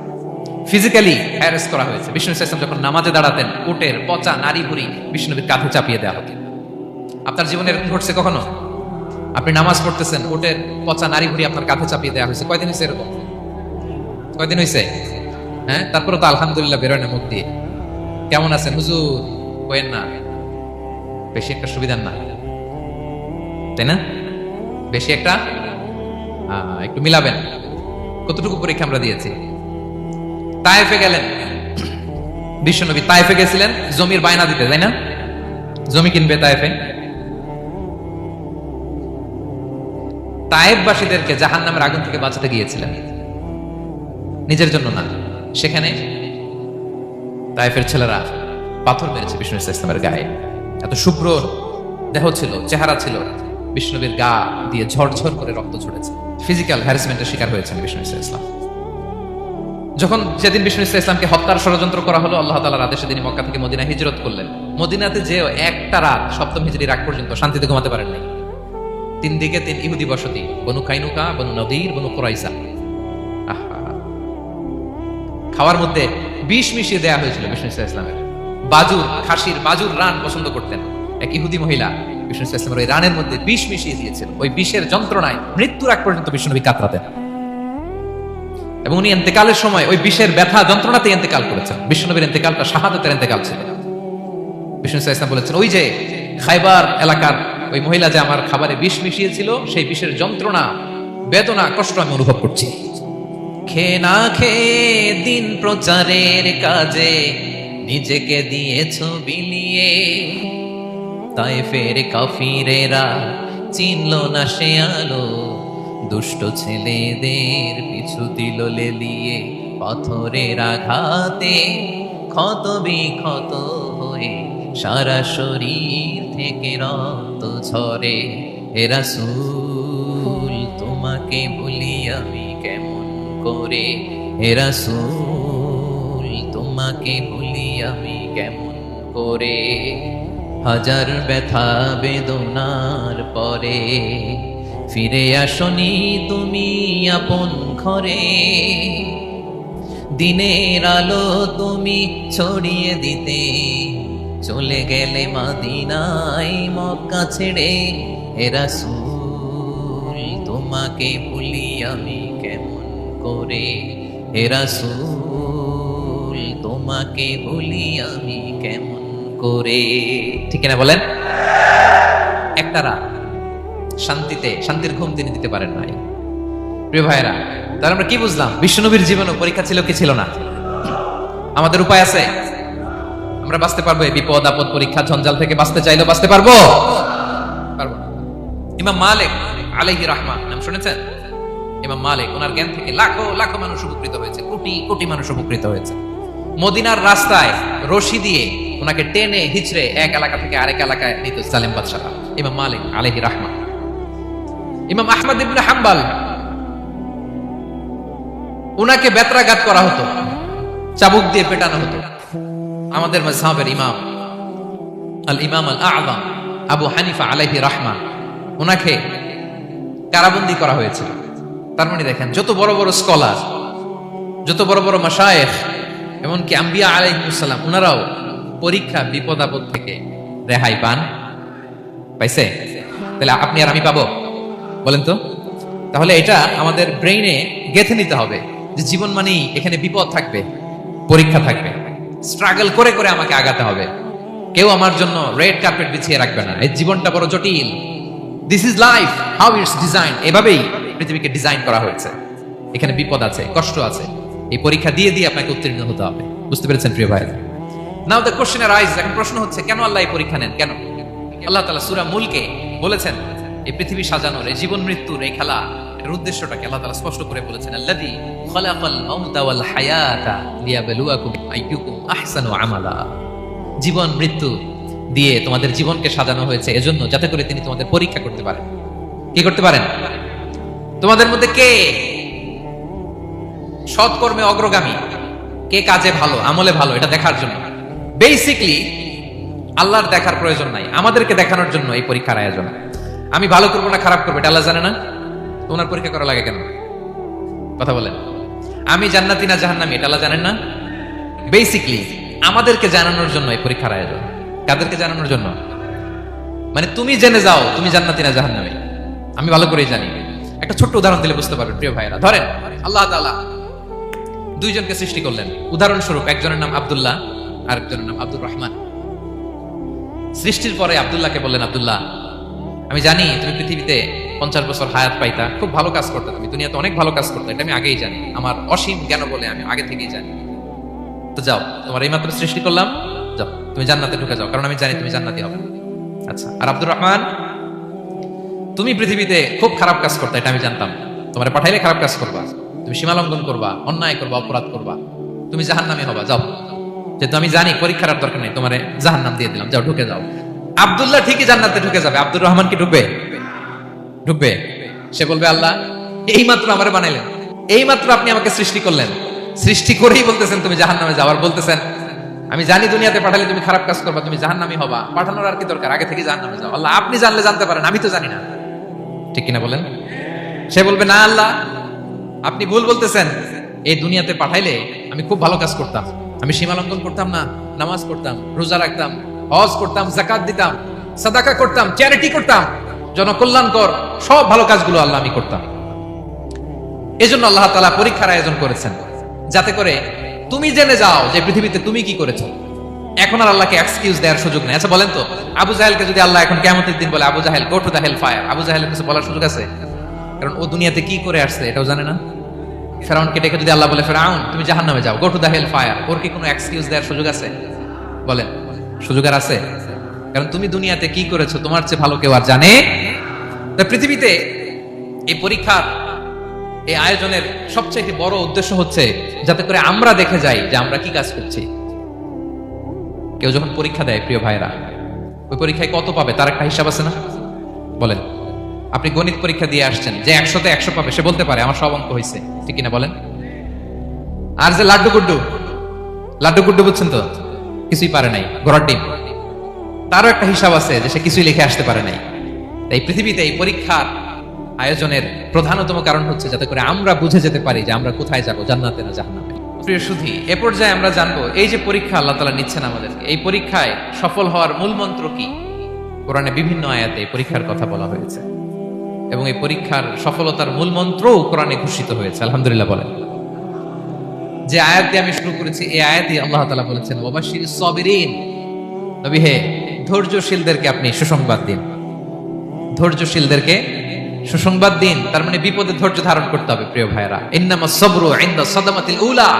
ফিজিক্যালি হ্যারাস করা হয়েছে। বিষ্ণু ইসলাম যখন নামাজে দাঁড়াতেন, উটের পচা নারী ভুড়ি বিষ্ণুনবীর কাঁধে চাপিয়ে দেওয়া হতো। আপনার জীবনে এরকম ঘটছে কখনো? আপনি নামাজ পড়তেছেন, উটের পচা নারী ভুড়ি আপনার কাঁধে চাপিয়ে দেওয়া হয়েছে। কয়দিন হয়েছে এরকম? কয়দিন হয়েছে? হ্যাঁ, তারপরে তো আলহামদুলিল্লাহ বেরোয় না মুখ দিয়ে। কেমন আছেন হুজুর? কইেন না, বেশি একটা সুবিধার না, তাই না? বেশি একটা একটু মিলাবেন। কতটুকু পরীক্ষা আমরা দিয়েছি। তায়েফে গেলেন বিশ্বনবী, তায়েফে গেছিলেন জমির বায়না দিতে, তাই না? জমি কিনবে তায়েফে। তায়েফবাসীদেরকে জাহান্নামের আগুন থেকে বাঁচাতে গিয়েছিলেন, নিজের জন্য না। সেখানে তায়েফের ছেলেরা পাথর মেরেছে বিষ্ণু ইসলামের গায়ে। এত শুভ্র দেহ ছিল, চেহারা ছিল, বিষ্ণুবীর গা দিয়ে ঝরঝর করে রক্ত ঝরেছে। ফিজিক্যাল হ্যারাসমেন্টের শিকার হয়েছেন বিষ্ণু ইসলাম। যখন যেদিন বিষ্ণু ইসলামকে হত্যার ষড়যন্ত্র করা হলো, আল্লাহ তাআলার আদেশে তিনি মক্কা থেকে মদিনা হিজরত করলেন। মদিনাতে যে একটা রাত, সপ্তম হিজরির আগ পর্যন্ত শান্তিতে ঘুমাতে পারেন নাই। তিন দিকে তিন ইহুদি বসতি, বনু কাইনুকা, বনু নদীর, বনু কুরাইসা। খাওয়ার মধ্যে বিষ মিশিয়ে দেয়া হয়েছিল বিষ্ণু ইসলামের। বাজুর, খাসির বাজুর রান পছন্দ করতেন। এক ইহুদি মহিলা বিষ্ণু ইসলামের ওই রানের মধ্যে বিষ মিশিয়ে দিয়েছিল। ওই বিষের যন্ত্রণায় মৃত্যুর আগ পর্যন্ত বিষ্ণুনবী কাতরাতেন এবং উনি ইন্তেকালের সময় ওই বিষের ব্যথা যন্ত্রণাতে ইন্তেকাল করেছেন। বিষ্ণুনবীর ইন্তেকালটা শাহাদাতের ইন্তেকাল ছিল। বিষ্ণু ইসলাম বলেছেন, ওই যে খাইবার এলাকার ওই মহিলা যে আমার খাবারে বিষ মিশিয়েছিল, সেই বিষের যন্ত্রণা, বেদনা, কষ্ট আমি অনুভব করছি। খেয়ে না খেয়ে দিন প্রচারের কাজে নিজেকে দিয়েছ বিলিয়ে, তায়েফের কাফিরেরা চিনল না সে আলো, দুষ্ট ছেলেদের পিছু দিল লেলিয়ে, পাথরের আঘাতে ক্ষত বিক্ষত হয়ে সারা শরীর থেকে রক্ত ঝরে। হে রাসূল তোমাকে ভুলি আমি কেমন করে, হে রাসূল তোমাকে ভুলি আমি কেমন করে। হাজার ব্যথা বেদনার পরে ফিরে আসনি তুমি আপন ঘরে, দিনের আলো তুমি ছড়িয়ে দিতে চলে গেলে মদিনায় মক্কা ছেড়ে। হে রাসূল তোমাকে ভুলি আমি কেমন করে, হে রাসূল তোমাকে ভুলি আমি কেমন করে। ঠিক না বলেন? একটা রাত শান্তির ঘুম তিনি দিতে পারেন নাই। প্রিয় ভাইরা, তাহলে আমরা কি বুঝলাম? বিশ্বনবীর জীবনে পরীক্ষা ছিল কি ছিল না? আমাদের উপায় আছে? আমরা বাঁচতে পারবো এই বিপদ আপদ পরীক্ষা ঝঞ্ঝাল থেকে? বাঁচতে চাইলেও বাঁচতে পারবো? পারবো না। ইমাম মালিক আলাইহি রাহমা নাম শুনেছেন? ইমাম মালিক, ওনার জ্ঞান থেকে লাখো লাখো মানুষ উপকৃত হয়েছে, কোটি কোটি মানুষ উপকৃত হয়েছে। মদিনার রাস্তায় রশি দিয়ে ওনাকে টেনে হিচড়ে এক এলাকা থেকে আরেক এলাকায় নিত সালেম বাদশাহ। ইমাম মালিক আলাইহি রাহমা। ইমাম আহমদ ইবনে হাম্বল, উনাকে বেত্রাঘাত করা হতো, চাবুক দিয়ে পেটানো হতো। আমাদের মাযহাবের ইমাম আল ইমাম আল আযম আবু হানিফা আলাইহি রাহমা, উনাকে কারাবন্দী করা হয়েছিল। তার মানে দেখেন, যত বড় বড় স্কলার, যত বড় বড় মাশায়েখ, এমনকি আম্বিয়া আলাইহিস সালাম, উনারাও পরীক্ষা বিপদ আপদ থেকে রেহাই পাইছে। তাহলে আপনি আর আমি পাবো? বলেন তো। তাহলে এটা আমাদের ব্রেইনে গেঁথে নিতে হবে যে জীবন মানেই এখানে বিপদ থাকবে, পরীক্ষা থাকবে, স্ট্রাগল করে করে আমাকে আগাতে হবে। কেউ আমার জন্য রেড কার্পেট বিছিয়ে রাখবে না। এই জীবনটা বড় জটিল। This is life, how it's design. এভাবেই পৃথিবীকে ডিজাইন করা হয়েছে। এখানে বিপদ আছে, কষ্ট আছে। এই পরীক্ষা দিয়ে দিয়ে আপনাকে উত্তীর্ণ হতে হবে। বুঝতে পেরেছেন প্রিয় ভাই? নাও দ্য কোশ্চেন আরাইজ, এখন প্রশ্ন হচ্ছে, কেন আল্লাহ এই পরীক্ষা নেন? কেন? আল্লাহ তাআলা সূরা মুলকে বলেছেন, এই পৃথিবী সাজানোর, এই জীবন মৃত্যুর এই খেলা, এর উদ্দেশ্যটাকে আল্লাহ তাআলা স্পষ্ট করে বলেছেন, আল্লাযী খালাকাল মাউতা ওয়াল হায়াতা লিয়াবলুয়াকুম আইয়ুকুম আহসানু আমালা। জীবন মৃত্যু দিয়ে তোমাদের জীবনকে সাজানো হয়েছে এজন্য, যাতে করে তিনি তোমাদের পরীক্ষা করতে পারেন। কি করতে পারেন? তোমাদের মধ্যে কে সৎকর্মে অগ্রগামী, কে কাজে ভালো, আমলে ভালো, এটা দেখার জন্য। বেসিকলি আল্লাহর দেখার প্রয়োজন নাই, আমাদেরকে দেখানোর জন্য এই পরীক্ষার আয়োজন। আমি ভালো করবো না খারাপ করবো এটা আল্লাহ জানে না? তোমার পরীক্ষা করা লাগে কেন? কথা বলেন। আমি জান্নাতি না জাহান্নামী এটা আল্লাহ জানেন না? বেসিকলি আমাদেরকে জানানোর জন্য এই পরীক্ষার আয়োজন। কাদেরকে জানানোর জন্য? মানে তুমি জেনে যাও তুমি জান্নাতি না জাহান্নামী। আমি ভালো করেই জানি। একটা ছোট্ট উদাহরণ দিলে বুঝতে পারবেন প্রিয় ভাইরা। ধরেন আল্লাহ তাআলা দুইজনকে সৃষ্টি করলেন। উদাহরণস্বরূপ, একজনের নাম আব্দুল্লাহ, আরেকজনের নাম আব্দুর রহমান। সৃষ্টির পরে আব্দুল্লাহকে বললেন, আব্দুল্লাহ, আমি জানি তুমি পৃথিবীতে 50 বছর হায়াত পাইতা, খুব ভালো কাজ করতে, তুমি দুনিয়াতে অনেক ভালো কাজ করতে, এটা আমি আগেই জানি, আমার অসীম জ্ঞান বলে আমি আগে থেকেই জানি। তো যাও, তোমার এইমাত্র সৃষ্টি করলাম, যাও তুমি জান্নাতে ঢুকে যাও, কারণ আমি জানি তুমি জান্নাতি হবে। আচ্ছা, আর আব্দুর রহমান, তুমি পৃথিবীতে খুব খারাপ কাজ করতে, এটা আমি জানতাম, তোমার পাঠাইলে খারাপ কাজ করবা, তুমি সীমা লঙ্ঘন করবা, অন্যায় করবা, অপরাধ করবা, তুমি জাহান্নামী হবা, যাও। যেহেতু আমি জানি পরীক্ষার আর দরকার নেই, তোমারে জাহান্নাম দিয়ে দিলাম, যাও ঢুকে যাও। আব্দুল্লাহ ঠিকই জান্নাতে ঢুকে যাবে, আব্দুর রহমান কি ঢুকবে? ঢুকবে। সে বলবে, আল্লাহ এইমাত্র আমারে বানাইলেন, এইমাত্র আপনি আমাকে সৃষ্টি করলেন, সৃষ্টি করেই বলতেছেন তুমি জাহান্নামে যাওয়ার, বলতেছেন আমি জানি দুনিয়াতে পাঠালে তুমি খারাপ কাজ করবা, তুমি জাহান্নামী হবা, পাঠানোর আর কি দরকার, আগে থেকে জাহান্নামে যাও। আল্লাহ আপনি জানলে জানতে পারেন, আমি তো জানি না। ঠিক কিনা বলেন? সে বলবে না আল্লাহ আপনি ভুল বলতেছেন, এই দুনিয়াতে পাঠাইলে আমি খুব ভালো কাজ করতাম, আমি সীমা লঙ্ঘন করতাম না, নামাজ পড়তাম, রোজা রাখতাম, হজ করতাম, যাকাত দিতাম, সাদাকা করতাম, চ্যারিটি করতাম, জনকল্যাণকর সব ভালো কাজগুলো আল্লাহ আমি করতাম। এজন্য আল্লাহ তাআলা পরীক্ষার আয়োজন করেছেন, যাতে করে তুমি জেনে যাও যে পৃথিবীতে তুমি কি করেছো। এখন আর আল্লাহকে এক্সকিউজ দেওয়ার সুযোগ নেই। আচ্ছা বলেন তো, আবু জাহেলকে যদি আল্লাহ এখন কিয়ামতের দিন বলে Abu Jahl go to the hell fire, Abu জাহেলের কাছে বলার সুযোগ আছে? কারণ ও দুনিয়াতে কি করে আসছে এটাও জানে না। ফেরাউনকে ডেকে যদি আল্লাহ বলে ফেরাউন তুমি জাহান্নামে যাও, go to the hell fire, ওর কি কোনো এক্সকিউজ দেওয়ার সুযোগ আছে? বলেন, সুযোগ আর আছে? কারণ তুমি দুনিয়াতে কি করেছো তোমার চেয়ে ভালো কেউ আর জানে। তা পৃথিবীতে এই পরীক্ষার এই আয়োজনের সবচেয়ে বড় উদ্দেশ্য হচ্ছে যাতে করে আমরা দেখে যাই যে আমরা কি কাজ করছি। কেউ যখন পরীক্ষা দেয় প্রিয় ভাইরা, ওই পরীক্ষায় কত পাবে তার একটা হিসাব আছে না? বলেন, আপনি গণিত পরীক্ষা দিয়ে আসছেন, যে 100তে 100 পাবে সে বলতে পারে আমার সব অঙ্ক হয়েছে, ঠিক কিনা বলেন? আর যে লাড্ডু গুড্ডু বুঝছেন তো, কিছুই পারে নাই, ঘোড়ার ডিম, তারও একটা হিসাব আছে যে সে কিছুই লিখে আসতে পারে নাই। তাই পৃথিবীতে এই পরীক্ষার আয়োজনের প্রধানতম কারণ হচ্ছে যাতে করে আমরা বুঝে যেতে পারি যে আমরা কোথায় যাব, জান্নাতে না জাহান্নামে। প্রিয় সুধী, এ পর্যায়ে আমরা জানবো এই যে পরীক্ষা আল্লাহ তাআলা নিচ্ছেন আমাদেরকে, এই পরীক্ষায় সফল হওয়ার মূল মন্ত্র কি। কোরআনে বিভিন্ন আয়াতে পরীক্ষার কথা বলা হয়েছে এবং এই পরীক্ষার সফলতার মূল মন্ত্রও কোরআনে ঘোষিত হয়েছে। আলহামদুলিল্লাহ বলেন। যে আয়াত দিয়ে আমি শুরু করেছি এই আয়াতে আল্লাহ তাআলা বলেছেন ওয়াবাশশিরিস সাবিরিন, নবী হে ধৈর্যশীলদেরকে আপনি সুসংবাদ দিন, ধৈর্যশীলদেরকে সুসংবাদ দিন। তার মানে বিপদে ধৈর্য ধারণ করতে হবে প্রিয় ভাইরা। ইন্নামাস সাবরু ইনদা সাদামাতিল উলা,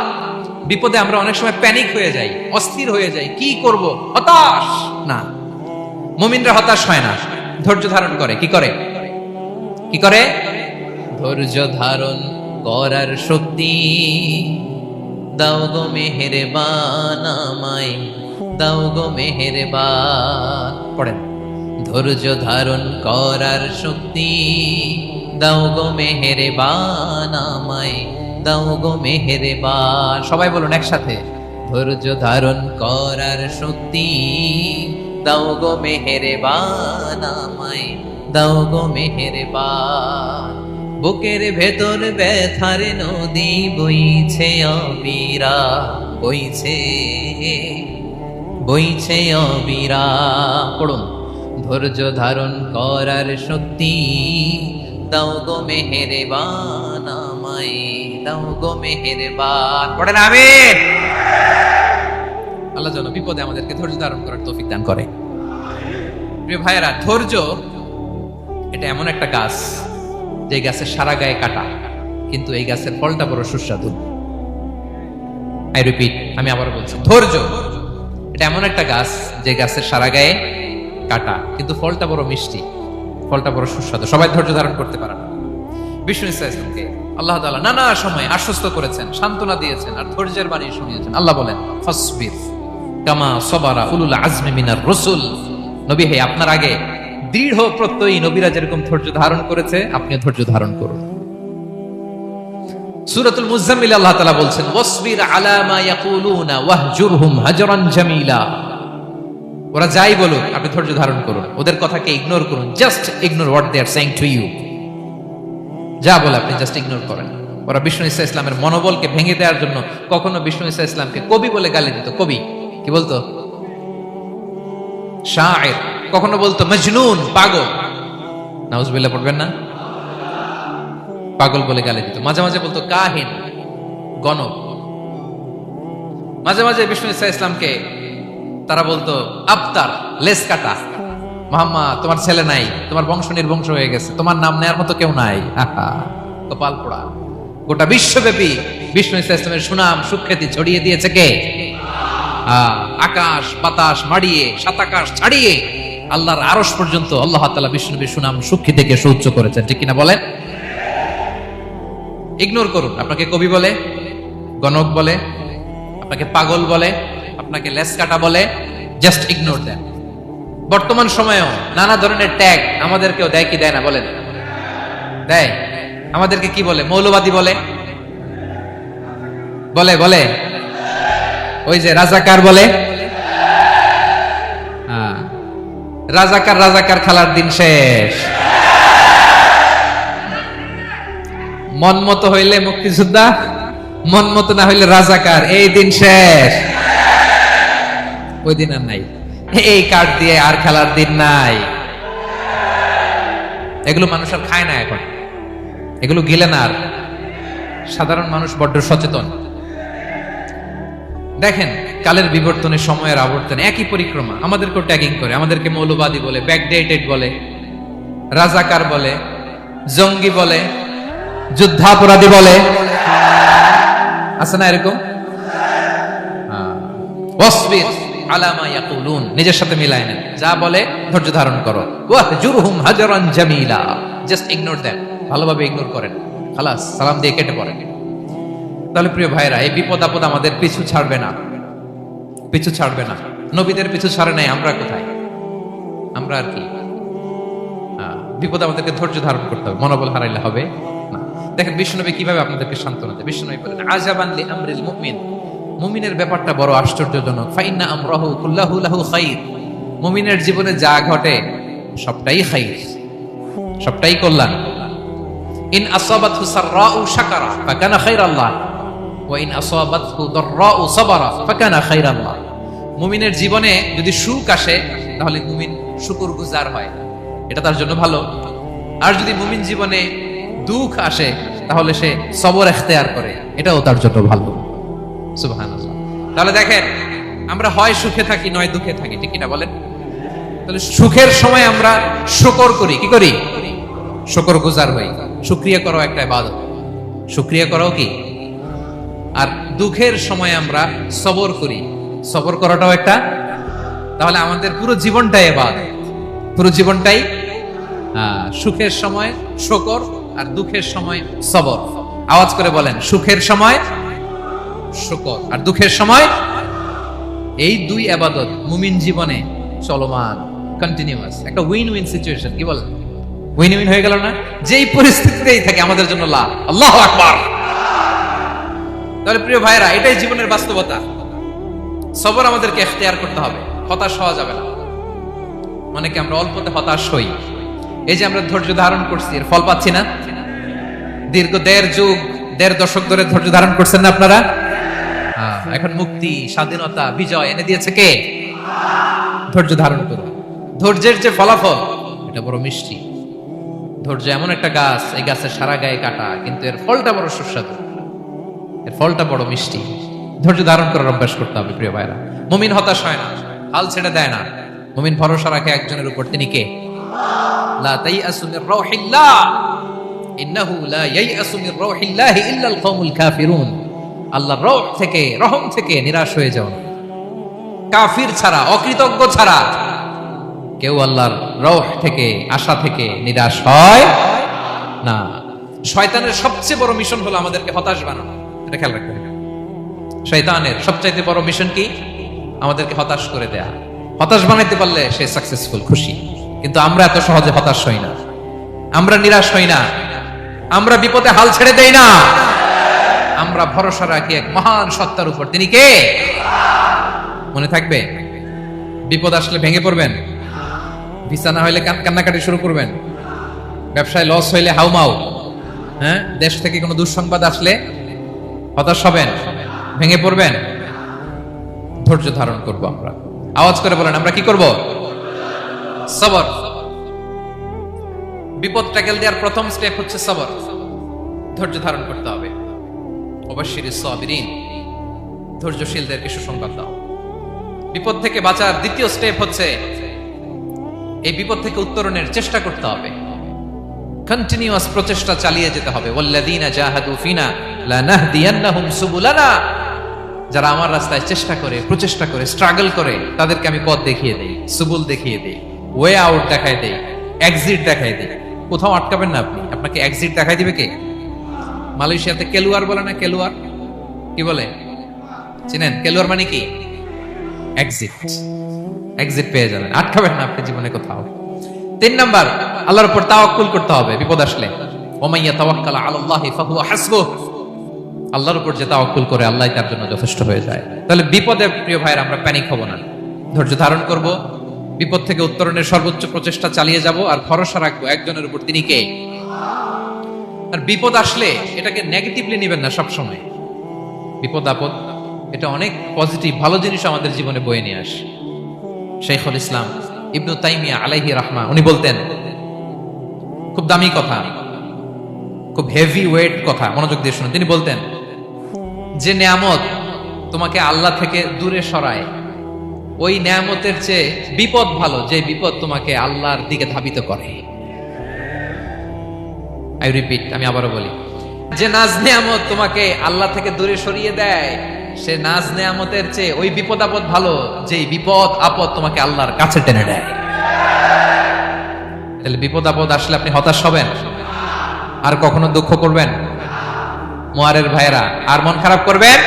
বিপদে আমরা অনেক সময় প্যানিক হয়ে যাই, অস্থির হয়ে যাই, কি করব, হতাশ না। মুমিনরা হতাশ হয় না, ধৈর্য ধারণ করে। কি করে? কি করে? ধৈর্য ধারণ করার শক্তি দাও গো মেহেরবান আমায়, দাও গো মেহেরবান। পড়েন, ধৈর্য ধারণ করার শক্তি দাও গো মেহেরবান আমায়, দাও গো মেহেরবান। সবাই বলুন একসাথে, ধৈর্য ধারণ করার শক্তি দাও গো মেহেরবান আমায়, দাও গো মেহেরবান। বুকের ভেতর ব্যথার নদী বইছে অবিরা, বইছে বইছে অবিরা। পড়ুন, ধৈর্য ধারণ করার শক্তি দাও গো মেহেরবান আমায়, দাও গো মেহেরবান। পড়েন আমিন। আল্লাহ যেন বিপদে আমাদেরকে ধৈর্য ধারণ করার তৌফিক দান করে। প্রিয় ভাইয়েরা, ধৈর্য এটা এমন একটা গাছ যে গাছের সারা গায়ে কাটা, কিন্তু এই গাছের ফলটা বড় সুস্বাদু। আই রিপিট, আমি আবার বলছি, ধৈর্য এটা এমন একটা গাছ যে গাছের সারা গায়ে কাটা, কিন্তু ফলটা বড় মিষ্টি, ফলটা বড় সুস্বাদু। সবাই ধৈর্য ধারণ করতে পারে না। বিষ্ণু ইসলামকে আল্লাহ তাআলা নানা সময় আশ্বস্ত করেছেন, সান্ত্বনা দিয়েছেন, আর ধৈর্যের বাণী শুনিয়েছেন। আল্লাহ বলেন ফাসবির কামা সাবারা উলুল আজমি মিনার রাসূল, নবী হে আপনার আগে দৃঢ় প্রত্যয়ী নবীরা যেরকম ধৈর্য ধারণ করেছে আপনি ধৈর্য ধারণ করুন। সূরাতুল মুজাম্মিল আল্লাহ তাআলা বলছেন ওয়াসবির আলা মা ইয়াকুলুনা ওয়াহজুরহুম হাজরান জামিলা, ওরা যাই বলুক আপনি ধৈর্য ধারণ করুন, ওদের কথাকে ইগনোর করুন, just ignore what they are saying to you. যা বলে আপনি জাস্ট ইগনোর করেন। ওরা বিষ্ণু ঈসা ইসলামের মনোবলকে ভেঙে দেওয়ার জন্য কখনো বিষ্ণু ঈসা ইসলামকে কবি বলে গালি দিত। কবি কি বলতো? শায়ের। কখনো বলতো মজনুন, পাগল। নাউজুবিল্লাহ পড়বেন না? পাগল বলে গালি দিত। মাঝে মাঝে বলতো কাহিন, গণক। মাঝে মাঝে বিষ্ণু ঈসা ইসলামকে তারা বলতো আবতার, লেস কাটা। মুহাম্মদ তোমার ছেলে নাই, তোমার বংশ নির্বংশ হয়ে গেছে, তোমার নাম নেয়ার মতো কেউ নাই। কপাল পোড়া। গোটা বিশ্বব্যাপী বিষ্ণু ঈসা ইসলামের সুনাম সুখ্যাতি ছড়িয়ে দিয়েছে কে? আকাশ বাতাস মাড়িয়ে, সাত আকাশ ছাড়িয়ে আল্লাহর আরশ পর্যন্ত আল্লাহ তাআলা বিষ্ণুনবীর সুনাম সুখ্যাতিকে সুউচ্চ করেছেন। ঠিক কিনা বলেন? ইগনোর করুন। আপনাকে কবি বলে, গণক বলে, আপনাকে পাগল বলে, আপনাকে লেস কাটা বলে, জাস্ট ইগনোর দেন। বর্তমান সময়েও নানা ধরনের ট্যাগ আমাদেরকেও দেয় কি দেয় না? বলেন, দেয়। আমাদেরকে কি বলে? মৌলবাদী বলে, বলে বলে ওই যে রাজাকার বলে। রাজাকার রাজাকার খেলার দিন শেষ। মন মতো হইলে মুক্তিযোদ্ধা, মন মতো না হইলে রাজাকার, এই দিন শেষ। ওই দিন আর নাই, এই কার্ড দিয়ে আর খেলার দিন নাই। এগুলো মানুষ আর খায় না এখন, এগুলো গিলে না আর। সাধারণ মানুষ বড্ড সচেতন। দেখেন কালের বিবর্তনে, সময়ের আবর্তনে একই পরিক্রমা আমাদেরকেও ট্যাগিং করে, আমাদেরকে মৌলবাদী বলে, ব্যাকডেটেড বলে, রাজাকার বলে, জঙ্গি বলে, যুদ্ধাপরাধী বলে। আছে না এরকম? ওয়াসবির আলা মা ইয়াকুলুন, নিজের সাথে মিলায় নেন, যা বলে ধৈর্য ধারণ করো। ওয়াহজুরহুম হাজরান জামিলা, জাস্ট ইগনোর দেম, ভালোভাবে ইগনোর করেন, খালাস, সালাম দিয়ে কেটে পড়েন। তাহলে প্রিয় ভাইরা, এই বিপদ আপদ আমাদের পিছু ছাড়বে না, পিছু ছাড়বে না। নবীদের পিছু ছাড়ে নাই, আমরা কোথায়? আমরা আর কি? বিপদ আমাদেরকে ধৈর্য ধারণ করতে হবে, মনোবল হারাইলে হবে না। দেখেন বিশ্বনবী কিভাবে আপনাদেরকে সান্ত্বনা দেয়। বিশ্বনবী বলেন, আজাবান লি আমরিল মুমিন, মুমিনের ব্যাপারটা বড় আশ্চর্যজনক। ফাইন্না আমরাহু কুল্লাহু লাহু খাইর, মুমিনের জীবনে যা ঘটে সবটাই খাইর, সবটাই কল্যাণ। ইন আসাবাতহু সাররাউ শাকারা ফাকানা খাইরাল্লাহ ওয়া ইন আসাবাতহু দাররাউ সাবারা ফাকানা খাইরাল্লাহ। মুমিনের জীবনে যদি সুখ আসে তাহলে মুমিন শুকরগুজার হয়, এটা তার জন্য ভালো। আর যদি মুমিন জীবনে দুঃখ আসে তাহলে সে সবর ইখতিয়ার করে, এটাও তার জন্য ভালো। সুবহানাল্লাহ। তাহলে দেখেন আমরা হয় সুখে থাকি নয় দুঃখে থাকি, ঠিক কিনা বলেন? তাহলে সুখের সময় আমরা শুকর করি, কি করি? শুকরগুজার হই। শুকরিয়া করো একটা ইবাদত, শুকরিয়া করো কি? আর দুঃখের সময় আমরা সবর করি, সবর করাটাও একটা। তাহলে আমাদের পুরো জীবনটাই ইবাদত, পুরো জীবনটাই সুখের সময় শুকর আর দুঃখের সময় সবর। আওয়াজ করে বলেন, সুখের সময় শুকর আর দুঃখের সময়। এই দুই ইবাদত মুমিন জীবনে চলমান, কন্টিনিউয়াস, একটা উইন উইন সিচুয়েশন। কি বলেন? উইন উইন হয়ে গেল না? যেই পরিস্থিতিতেই থাকে আমাদের জন্য লাভ। আল্লাহু আকবার। তাহলে প্রিয় ভাইরা, এটাই জীবনের বাস্তবতা। সবর আমাদেরকে ইখতিয়ার করতে হবে, হতাশ হওয়া যাবে না। অনেকে আমরা অল্পতে হতাশ হই। এই যে আমরা ধৈর্য ধারণ করছি, এর ফল পাচ্ছি না। দীর্ঘ দেড় দশক ধরে ধৈর্য ধারণ করছেন না আপনারা? এখন মুক্তি, স্বাধীনতা, বিজয় এনে দিয়েছে কে? ধৈর্য ধারণ করুন। ধৈর্যের যে ফলাফল, এটা বড় মিষ্টি। ধৈর্য এমন একটা গাছ, এই গাছের সারা গায়ে কাটা, কিন্তু এর ফলটা বড় সুস্বাদু, এর ফলটা বড় মিষ্টি। ধৈর্য ধারণ করার অভ্যাস করতে হবে প্রিয় ভাইরা। মুমিন হতাশ হয় না, হাল ছেড়ে দেয় না। মুমিন ভরসা রাখে একজনের উপর, তিনি কে? লা তাইয়াসু মির রাউহিল্লাহ ইন্নাহু লা ইয়াইয়াসু মির রাউহিল্লাহি ইল্লাল কওমুল কাফিরুন। আল্লাহর রহ থেকে, রহম থেকে নিরাশ হয়ে যাও না। কাফির ছাড়া, অকৃতজ্ঞ ছাড়া কেউ আল্লাহর রহ থেকে, আশা থেকে নিরাশ হয় না। শয়তানের সবচেয়ে বড় মিশন হলো আমাদেরকে হতাশ বানানো, এটা খেয়াল রাখতে হবে। শয়তানের সবচাইতে বড় মিশন কি? আমাদেরকে হতাশ করে দেয়া। হতাশ বানাইতে পারলে সে সাকসেসফুল, খুশি। কিন্তু আমরা এত সহজে হতাশ হই না, আমরা নিরাশ হই না, আমরা বিপদে হাল ছেড়ে দেই না। আমরা ভরসা রাখি এক মহান সত্তার উপর, তিনি কে? মনে থাকবে? বিপদ আসলে ভেঙে পড়বেন, ভিসা না হইলে কান্নাকাটি শুরু করবেন, ব্যবসায় লস হইলে হাউমাউ, হ্যাঁ, দেশ থেকে কোনো দুঃসংবাদ আসলে হতাশ হবেন, ভেঙে পড়বেন। ধৈর্য ধারণ করব আমরা। আওয়াজ করে বলেন, আমরা কি করব? সবর। বিপদ ট্যাকেল দেওয়ার প্রথম স্টেপ হচ্ছে সবর, ধৈর্য ধারণ করতে হবে। অবশ্যই সাবিরিন, ধৈর্যশীলদেরকে সুসংবাদ দাও। বিপদ থেকে বাঁচার দ্বিতীয় স্টেপ হচ্ছে এই বিপদ থেকে উত্তরণের চেষ্টা করতে হবে, কন্টিনিউয়াস প্রচেষ্টা চালিয়ে যেতে হবে। ওয়াল্লাযীনা জাহাদু ফিনা লানাহদিয়ান্নাহুম সুবুলানা, যারা আমার রাস্তায় চেষ্টা করে, প্রচেষ্টা করে, স্ট্রাগল করে, তাদেরকে আমি পথ দেখিয়ে দেই, সুবুল দেখিয়ে দেই, ওয়ে আউট দেখাই দেই, এক্সিট দেখাই দেই। কোথাও আটকাবেন না আপনি, আপনাকে এক্সিট দেখাই দিবে কে? মালয়েশিয়াতে কেলুয়ার বলে না? কেলুয়ার কি বলে চিনেন? কেলুয়ার মানে কি? এক্সিট। এক্সিট পেয়ে যাবেন, আটকাবেন না আপনি জীবনে কোথাও। 3 নাম্বার, আল্লাহর উপর তাওয়াক্কুল করতে হবে বিপদ আসলে। ওয়া মান ইয়াতাওয়াক্কাল আলাল্লাহি ফাহুয়া হাসবুহ, আল্লাহর উপর যে তাওয়াক্কুল করে আল্লাহ তার জন্য যথেষ্ট হয়ে যায়। তাহলে বিপদে প্রিয় ভাইরা আমরা প্যানিক হব না, ধৈর্য ধারণ করব, বিপদ থেকে উত্তরণের সর্বোচ্চ প্রচেষ্টা চালিয়ে যাব, আর ভরসা রাখবো একজনের উপর, তিনি কে? আর বিপদ আসলে এটাকে নেগেটিভলি নেবেন না সবসময়। বিপদ আপদ এটা অনেক পজিটিভ ভালো জিনিস আমাদের জীবনে বয়ে নিয়ে আসে। শাইখুল ইসলাম ইবনু তাইমিয়া আলাইহি রাহমা উনি বলতেন, খুব দামি কথা, খুব হেভি ওয়েট কথা, মনোযোগ দিয়ে শুনুন। তিনি বলতেন, যে নেয়ামত তোমাকে আল্লাহ থেকে দূরে সরায়, ওই নেয়ামতের চেয়ে বিপদ ভালো যে বিপদ তোমাকে আল্লাহর দিকে ধাবিত করে। আই রিপিট, আমি আবারও বলি, যে নাজ নেয়ামত তোমাকে আল্লাহ থেকে দূরে সরিয়ে দেয়, সে নাজ নেয়ামতের চেয়ে ওই বিপদ আপদ ভালো যে বিপদ আপদ তোমাকে আল্লাহর কাছে টেনে দেয়। তাহলে বিপদ আপদ আসলে আপনি হতাশ হবেন? আর কখনো দুঃখ করবেন? মোয়ারের ভাইয়েরা, আর মন খারাপ করবেন?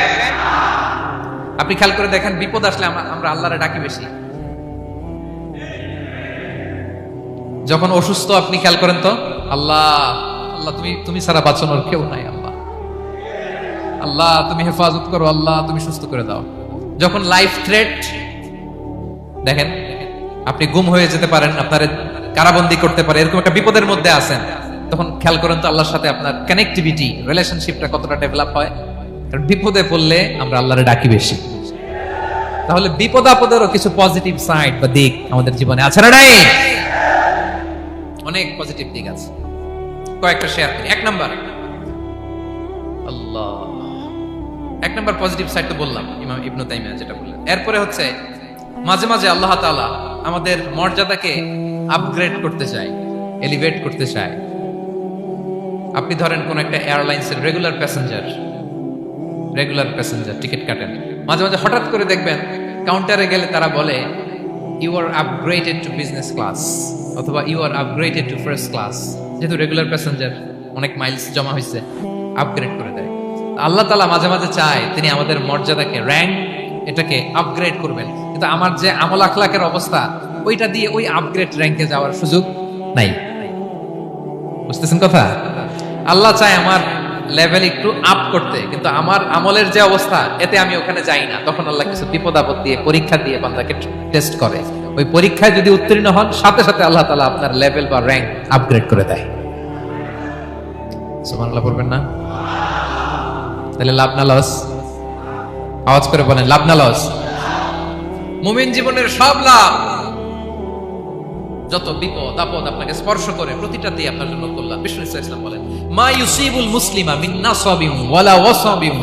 আপনি খেয়াল করে দেখেন, বিপদ আসলে আমরা আল্লাহরে ডাকি বেশি। যখন অসুস্থ আপনি খেয়াল করেন তো, আল্লাহ আল্লাহ তুমি ছাড়া বাঁচানোর কেউ নাই, আল্লাহ আল্লাহ তুমি হেফাজত করো, আল্লাহ তুমি সুস্থ করে দাও। যখন লাইফ থ্রেট, দেখেন আপনি গুম হয়ে যেতে পারেন, আপনার কারাবন্দী করতে পারে, এরকম একটা বিপদের মধ্যে আছেন, তখন খেয়াল করেন তো আল্লাহর সাথে আপনার কানেক্টিভিটি, রিলেশনশিপটা কতটা ডেভেলপ হয়। কারণ বিপদে পড়লে আমরা আল্লাহরে ডাকি বেশি। তাহলে বিপদ আপদেরও কিছু পজিটিভ সাইড বা দিক আমাদের জীবনে আছে না নাই? অনেক পজিটিভ দিক আছে, কয়েকটা শেয়ার করি। এক নাম্বার পজিটিভ সাইড তো বললাম, ইমাম ইবনু তাইমিয়া যেটা বললেন। এরপরে হচ্ছে মাঝে মাঝে আল্লাহ তাআলা আমাদের মর্যাদাকে আপগ্রেড করতে চায়, এলিভেট করতে চায়। আপনি ধরেন কোন একটা এয়ারলাইন্সের রেগুলার প্যাসেঞ্জার টিকিট কাটেন, মাঝে মাঝে হঠাৎ করে দেখবেন কাউন্টারে গেলে তারা বলে, you are upgraded to business class, অথবা you are upgraded to first class. যেহেতু রেগুলার প্যাসেঞ্জার, অনেক মাইলস জমা হয়েছে, আপগ্রেড করে দেয়। আল্লাহ তাআলা মাঝে মাঝে চায় তিনি আমাদের মর্যাদাকে, র্যাঙ্ক, এটাকে আপগ্রেড করবেন, কিন্তু আমার যে আমল আখলাকের অবস্থা, ওইটা দিয়ে ওই আপগ্রেড র্যাঙ্কে যাওয়ার সুযোগ নাই। বুঝতেছেন কথা? আল্লাহ চায় আমার লেভেল একটু আপ করতে, কিন্তু আমার আমলের যে অবস্থা, এতে আমি ওখানে যাই না। তখন আল্লাহ কিছু বিপদ আপদ দিয়ে, পরীক্ষা দিয়ে বান্দাকে টেস্ট করে। ওই পরীক্ষায় যদি উত্তীর্ণ হন, সাথে সাথে আল্লাহ তাআলা আপনার লেভেল বা র্যাঙ্ক আপগ্রেড করে দেয়। সুবহানাল্লাহ পড়বেন না? তাহলে লাভ না লস? আওয়াজ করে বলেন, লাভ না লস? মুমিন জীবনের সব লাভ। যত বিপদ আপদ আপনাকে স্পর্শ করে, প্রতিটাতে আপনার জন্য কল্যাণ। বিষ্ণু ইসলাম বলেন, মা ইউসিবুল মুসলিমা মিন নাসাবিন ওয়ালা ওয়াসাবিন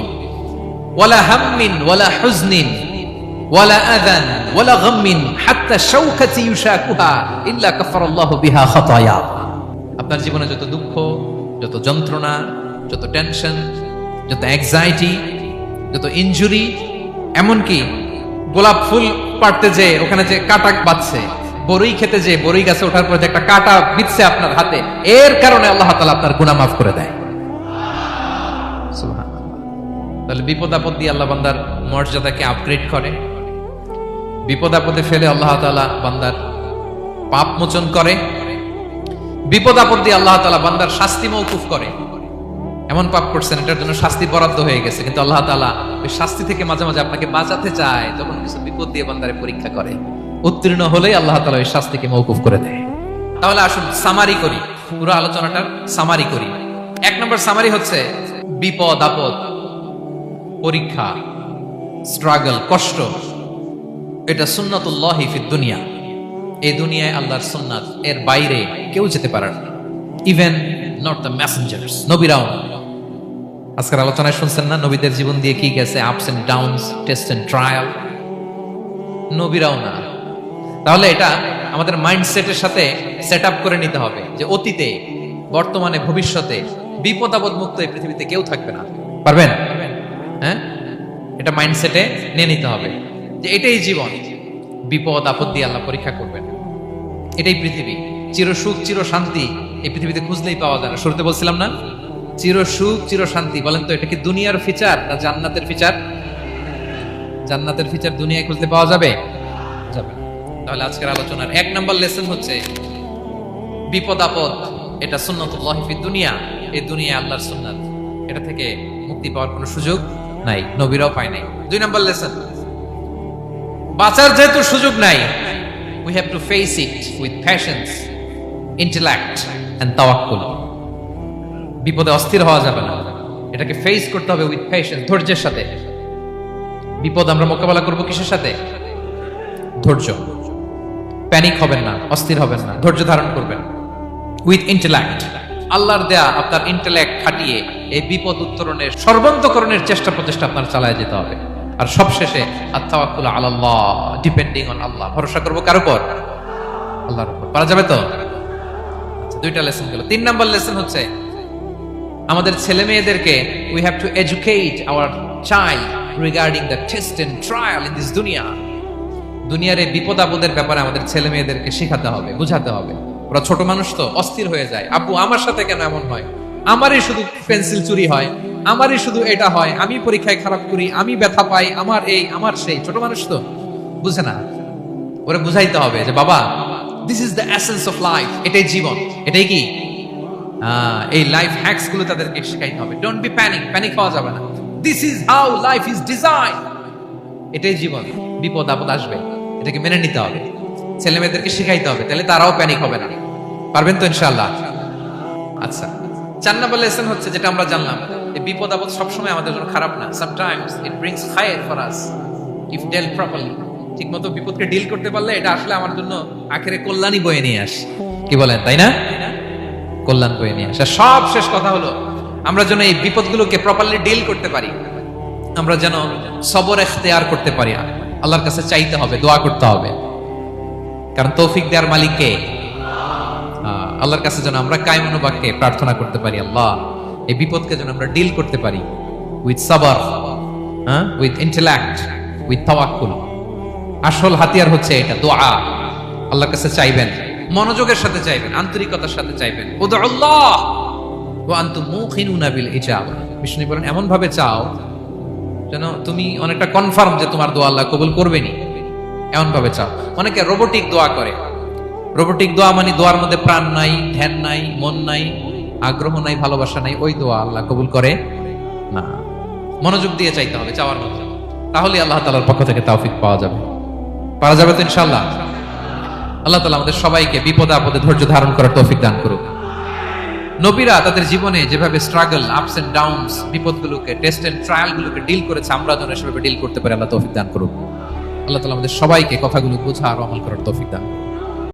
ওয়ালা হাম্মিন ওয়ালা হুজনিন ওয়ালা আযান ওয়ালা গাম্মিন হাত্তা শাওকাতি ইউশাকুহা ইল্লা কাফারাল্লাহু বিহা খাতায়া। আপনার জীবনে যত দুঃখ, যত যন্ত্রণা, যত টেনশন, যত অ্যাংজাইটি, যত ইনজুরি, এমনকি গোলাপ ফুল পাড়তে যে ওখানে যে কাটা বাঁধছে, বরই খেতে যে বরই গাছে ওঠার পর যে একটা কাটা বিঁধছে আপনার হাতে, এর কারণে আল্লাহ তাআলা আপনার গুনাহ মাফ করে দেয়। সুবহানাল্লাহ। তাহলে বিপদ আপদ দিয়ে আল্লাহ বান্দার মর্যাদাকে আপগ্রেড করে। বিপদ আপদে ফেলে আল্লাহ তাআলা বান্দার পাপ মোচন করে। বিপদ আপদ দিয়ে আল্লাহ তাআলা বান্দার শাস্তি মওকুফ করে। এমন পাপ করছেন, এটার জন্য শাস্তি বরাদ্দ হয়ে গেছে, কিন্তু আল্লাহ তাআলা ওই শাস্তি থেকে মাঝে মাঝে আপনাকে বাঁচাতে চায়, তখন কিছু বিপদ দিয়ে বান্দারে পরীক্ষা করে। উত্তীর্ণ হলেই আল্লাহ তাআলা ওই শাস্তিকে মওকুফ করে দেয়। তাহলে আসুন সামারি করি, পুরো আলোচনাটার সামারি করি। এক নম্বর সামারি হচ্ছে, বিপদ আপদ, পরীক্ষা, স্ট্রাগল, কষ্ট, এটা সুন্নাতুল্লাহি ফিদ দুনিয়া। এই দুনিয়ায় আল্লাহর সুন্নাত, এর বাইরে কেউ যেতে পারে না, ইভেন নট দ্য মেসেঞ্জার্স, নবীরাও। আজকের আলোচনায় শুনছেন না, নবীদের জীবন দিয়ে কি গেছে, ups and downs, test and trial, নবীরাও না। তাহলে এটা আমাদের মাইন্ডসেটের সাথে সেট আপ করে নিতে হবে যে অতীতে, বর্তমানে, ভবিষ্যতে বিপদ আপদ মুক্ত এই পৃথিবীতে কেউ থাকবে না। পারবেন? হ্যাঁ, এটা মাইন্ডসেটে নিয়ে নিতে হবে যে এটাই জীবন, বিপদ আপদ দিয়ে আল্লাহ পরীক্ষা করবেন। এটাই পৃথিবী। চির সুখ চির শান্তি এই পৃথিবীতে খুঁজলেই পাওয়া যায় না। শুরুতে বলছিলাম না, চির সুখ চির শান্তি। বলেন তো, এটা কি দুনিয়ার ফিচার না জান্নাতের ফিচার? জান্নাতের ফিচার দুনিয়ায় খুঁজতে পাওয়া যাবে? যাবে না। তাহলে আজকের আলোচনার এক নাম্বার লেসন হচ্ছে, বিপদ আপদ এটা সুন্নাতুল্লাহি ফিদ দুনিয়া। এই দুনিয়া আল্লাহর সুন্নাত, এটা থেকে মুক্তি পাওয়ার কোনো সুযোগ নাই, নবীরাও পায় নাই। 2 নম্বর লেসন, বাঁচার যেহেতু সুযোগ নাই, we have to face it with patience, intellect and tawakkul। বিপদে অস্থির হওয়া যাবে না, এটাকে ফেস করতে হবে উইথ পেশেন্স, ধৈর্যের সাথে। বিপদ আমরা মোকাবেলা করব কিসের সাথে? ধৈর্য। প্যানিক হবেন না, অস্থির হবেন না, ধৈর্য ধারণ করবেন উইথ ইন্টেলেক্ট। আল্লাহর দেয়া আপনার ইন্টেলেক্ট খাটিয়ে এই বিপদ উত্তরণের সর্বান্তকরণের চেষ্টা প্রচেষ্টা আপনার চালায় যেতে হবে। আর সবশেষে আত-তাওয়াক্কুল আলাল্লাহ, ডিপেন্ডিং অন আল্লাহ, ভরসা করব কার উপর? আল্লাহর উপর। পারা যাবে তো? দুইটা লেসন গেল। 3 নম্বর লেসন হচ্ছে আমাদের ছেলে মেয়েদেরকে we have to educate our child regarding the test and trial in this dunya। দুনিয়ার এই বিপদ আপদের ব্যাপারে আমাদের ছেলে মেয়েদেরকে শেখাতে হবে, বুঝাতে হবে। ওরা ছোট মানুষ তো অস্থির হয়ে যায়, আব্বু আমার সাথে কেন এমন হয়, আমারই শুধু পেন্সিল চুরি হয়, আমারই শুধু এটা হয়, আমি পরীক্ষায় খারাপ করি, আমি ব্যথা পাই, আমার এই আমার সেই। ছোট মানুষ তো বুঝে না, ওরা বুঝাইতে হবে যে বাবা, this is the essence of life, এটাই জীবন, এটাই কি এই লাইফ হ্যাকস গুলো তাদেরকে শেখাইতে হবে। ডোন্ট বি প্যানিক হওয়া যাবে না। This is how life is design, এটাই জীবন, বিপদ আপদ আসবে, এটাকে মেনে নিতে হবে, ছেলে মেয়েদেরকে শেখাইতে হবে, তাহলে তারাও প্যানিক হবে না। পারবেন তো ইনশাআল্লাহ? আচ্ছা, 4 নম্বর লেসন হচ্ছে যেটা আমরা জানলাম, এই বিপদ আপদ সবসময় আমাদের জন্য খারাপ না। সামটাইমস ইট ব্রিংস খায়ের for us if dealt properly. ঠিকমতো বিপদকে ডিল করতে পারলে এটা আসলে আমার জন্য আখেরে কল্যাণই বয়ে নিয়ে আসে। কি বলেন, তাই না? কল্যাণ বয়ে নিয়ে আসে। সব শেষ কথা হলো, আমরা যেন এই বিপদগুলোকে প্রপারলি ডিল করতে পারি, আমরা যেন সবর ইখতিয়ার করতে পারি। আল্লাহর কাছে চাইতে হবে, দোয়া করতে হবে, কারণ তৌফিক দেওয়ার মালিক কে? আল্লাহর কাছে যেন আমরা কায়মনো বাক্যে প্রার্থনা করতে পারি, আল্লাহ এই বিপদকে যেন আমরা ডিল করতে পারি উইথ সাবর, উইথ ইন্টেলেক্ট, উইথ তাওয়াক্কুল। আসল হাতিয়ার হচ্ছে এটা, দোয়া। আল্লাহর কাছে চাইবেন, মনোযোগের সাথে চাইবেন, আন্তরিকতার সাথে চাইবেন। উদুল্লাহ ওয়া আনতুম মুকিনুনা বিল ইজাবা। বিষ্ণু বলেন এমন ভাবে চাও যেন তুমি অনেকটা কনফার্ম যে তোমার দোয়া আল্লাহ কবুল করবেনি, এমন ভাবে চাও। অনেকে রোবোটিক দোয়া করে। রোবোটিক দোয়া মানে দোয়ার মধ্যে প্রাণ নাই, ধ্যান নাই, মন নাই, আগ্রহ নাই, ভালোবাসা নাই, ওই দোয়া আল্লাহ কবুল করে না। মনোযোগ দিয়ে চাইতে হবে চাওয়ার মধ্যে, তাহলে আল্লাহ তাআলার পক্ষ থেকে তৌফিক পাওয়া যাবে। পারা যাবে তো ইনশাআল্লাহ? আল্লাহ তাআলা আমাদের সবাইকে বিপদে আপদে ধৈর্য ধারণ করার তৌফিক দান করুক। নবীরা তাদের জীবনে যেভাবে স্ট্রাগল, আপস এন্ড ডাউনস, বিপদগুলোকে, টেস্ট এন্ড ট্রায়াল গুলোকে ডিল করেছে, আমরা যেন সেভাবে ডিল করতে পারি। আল্লাহ তৌফিক দান করুক। আল্লাহ তাআলা আমাদের সবাইকে কথাগুলো বোঝা আর আমল করার তৌফিক দান করুক।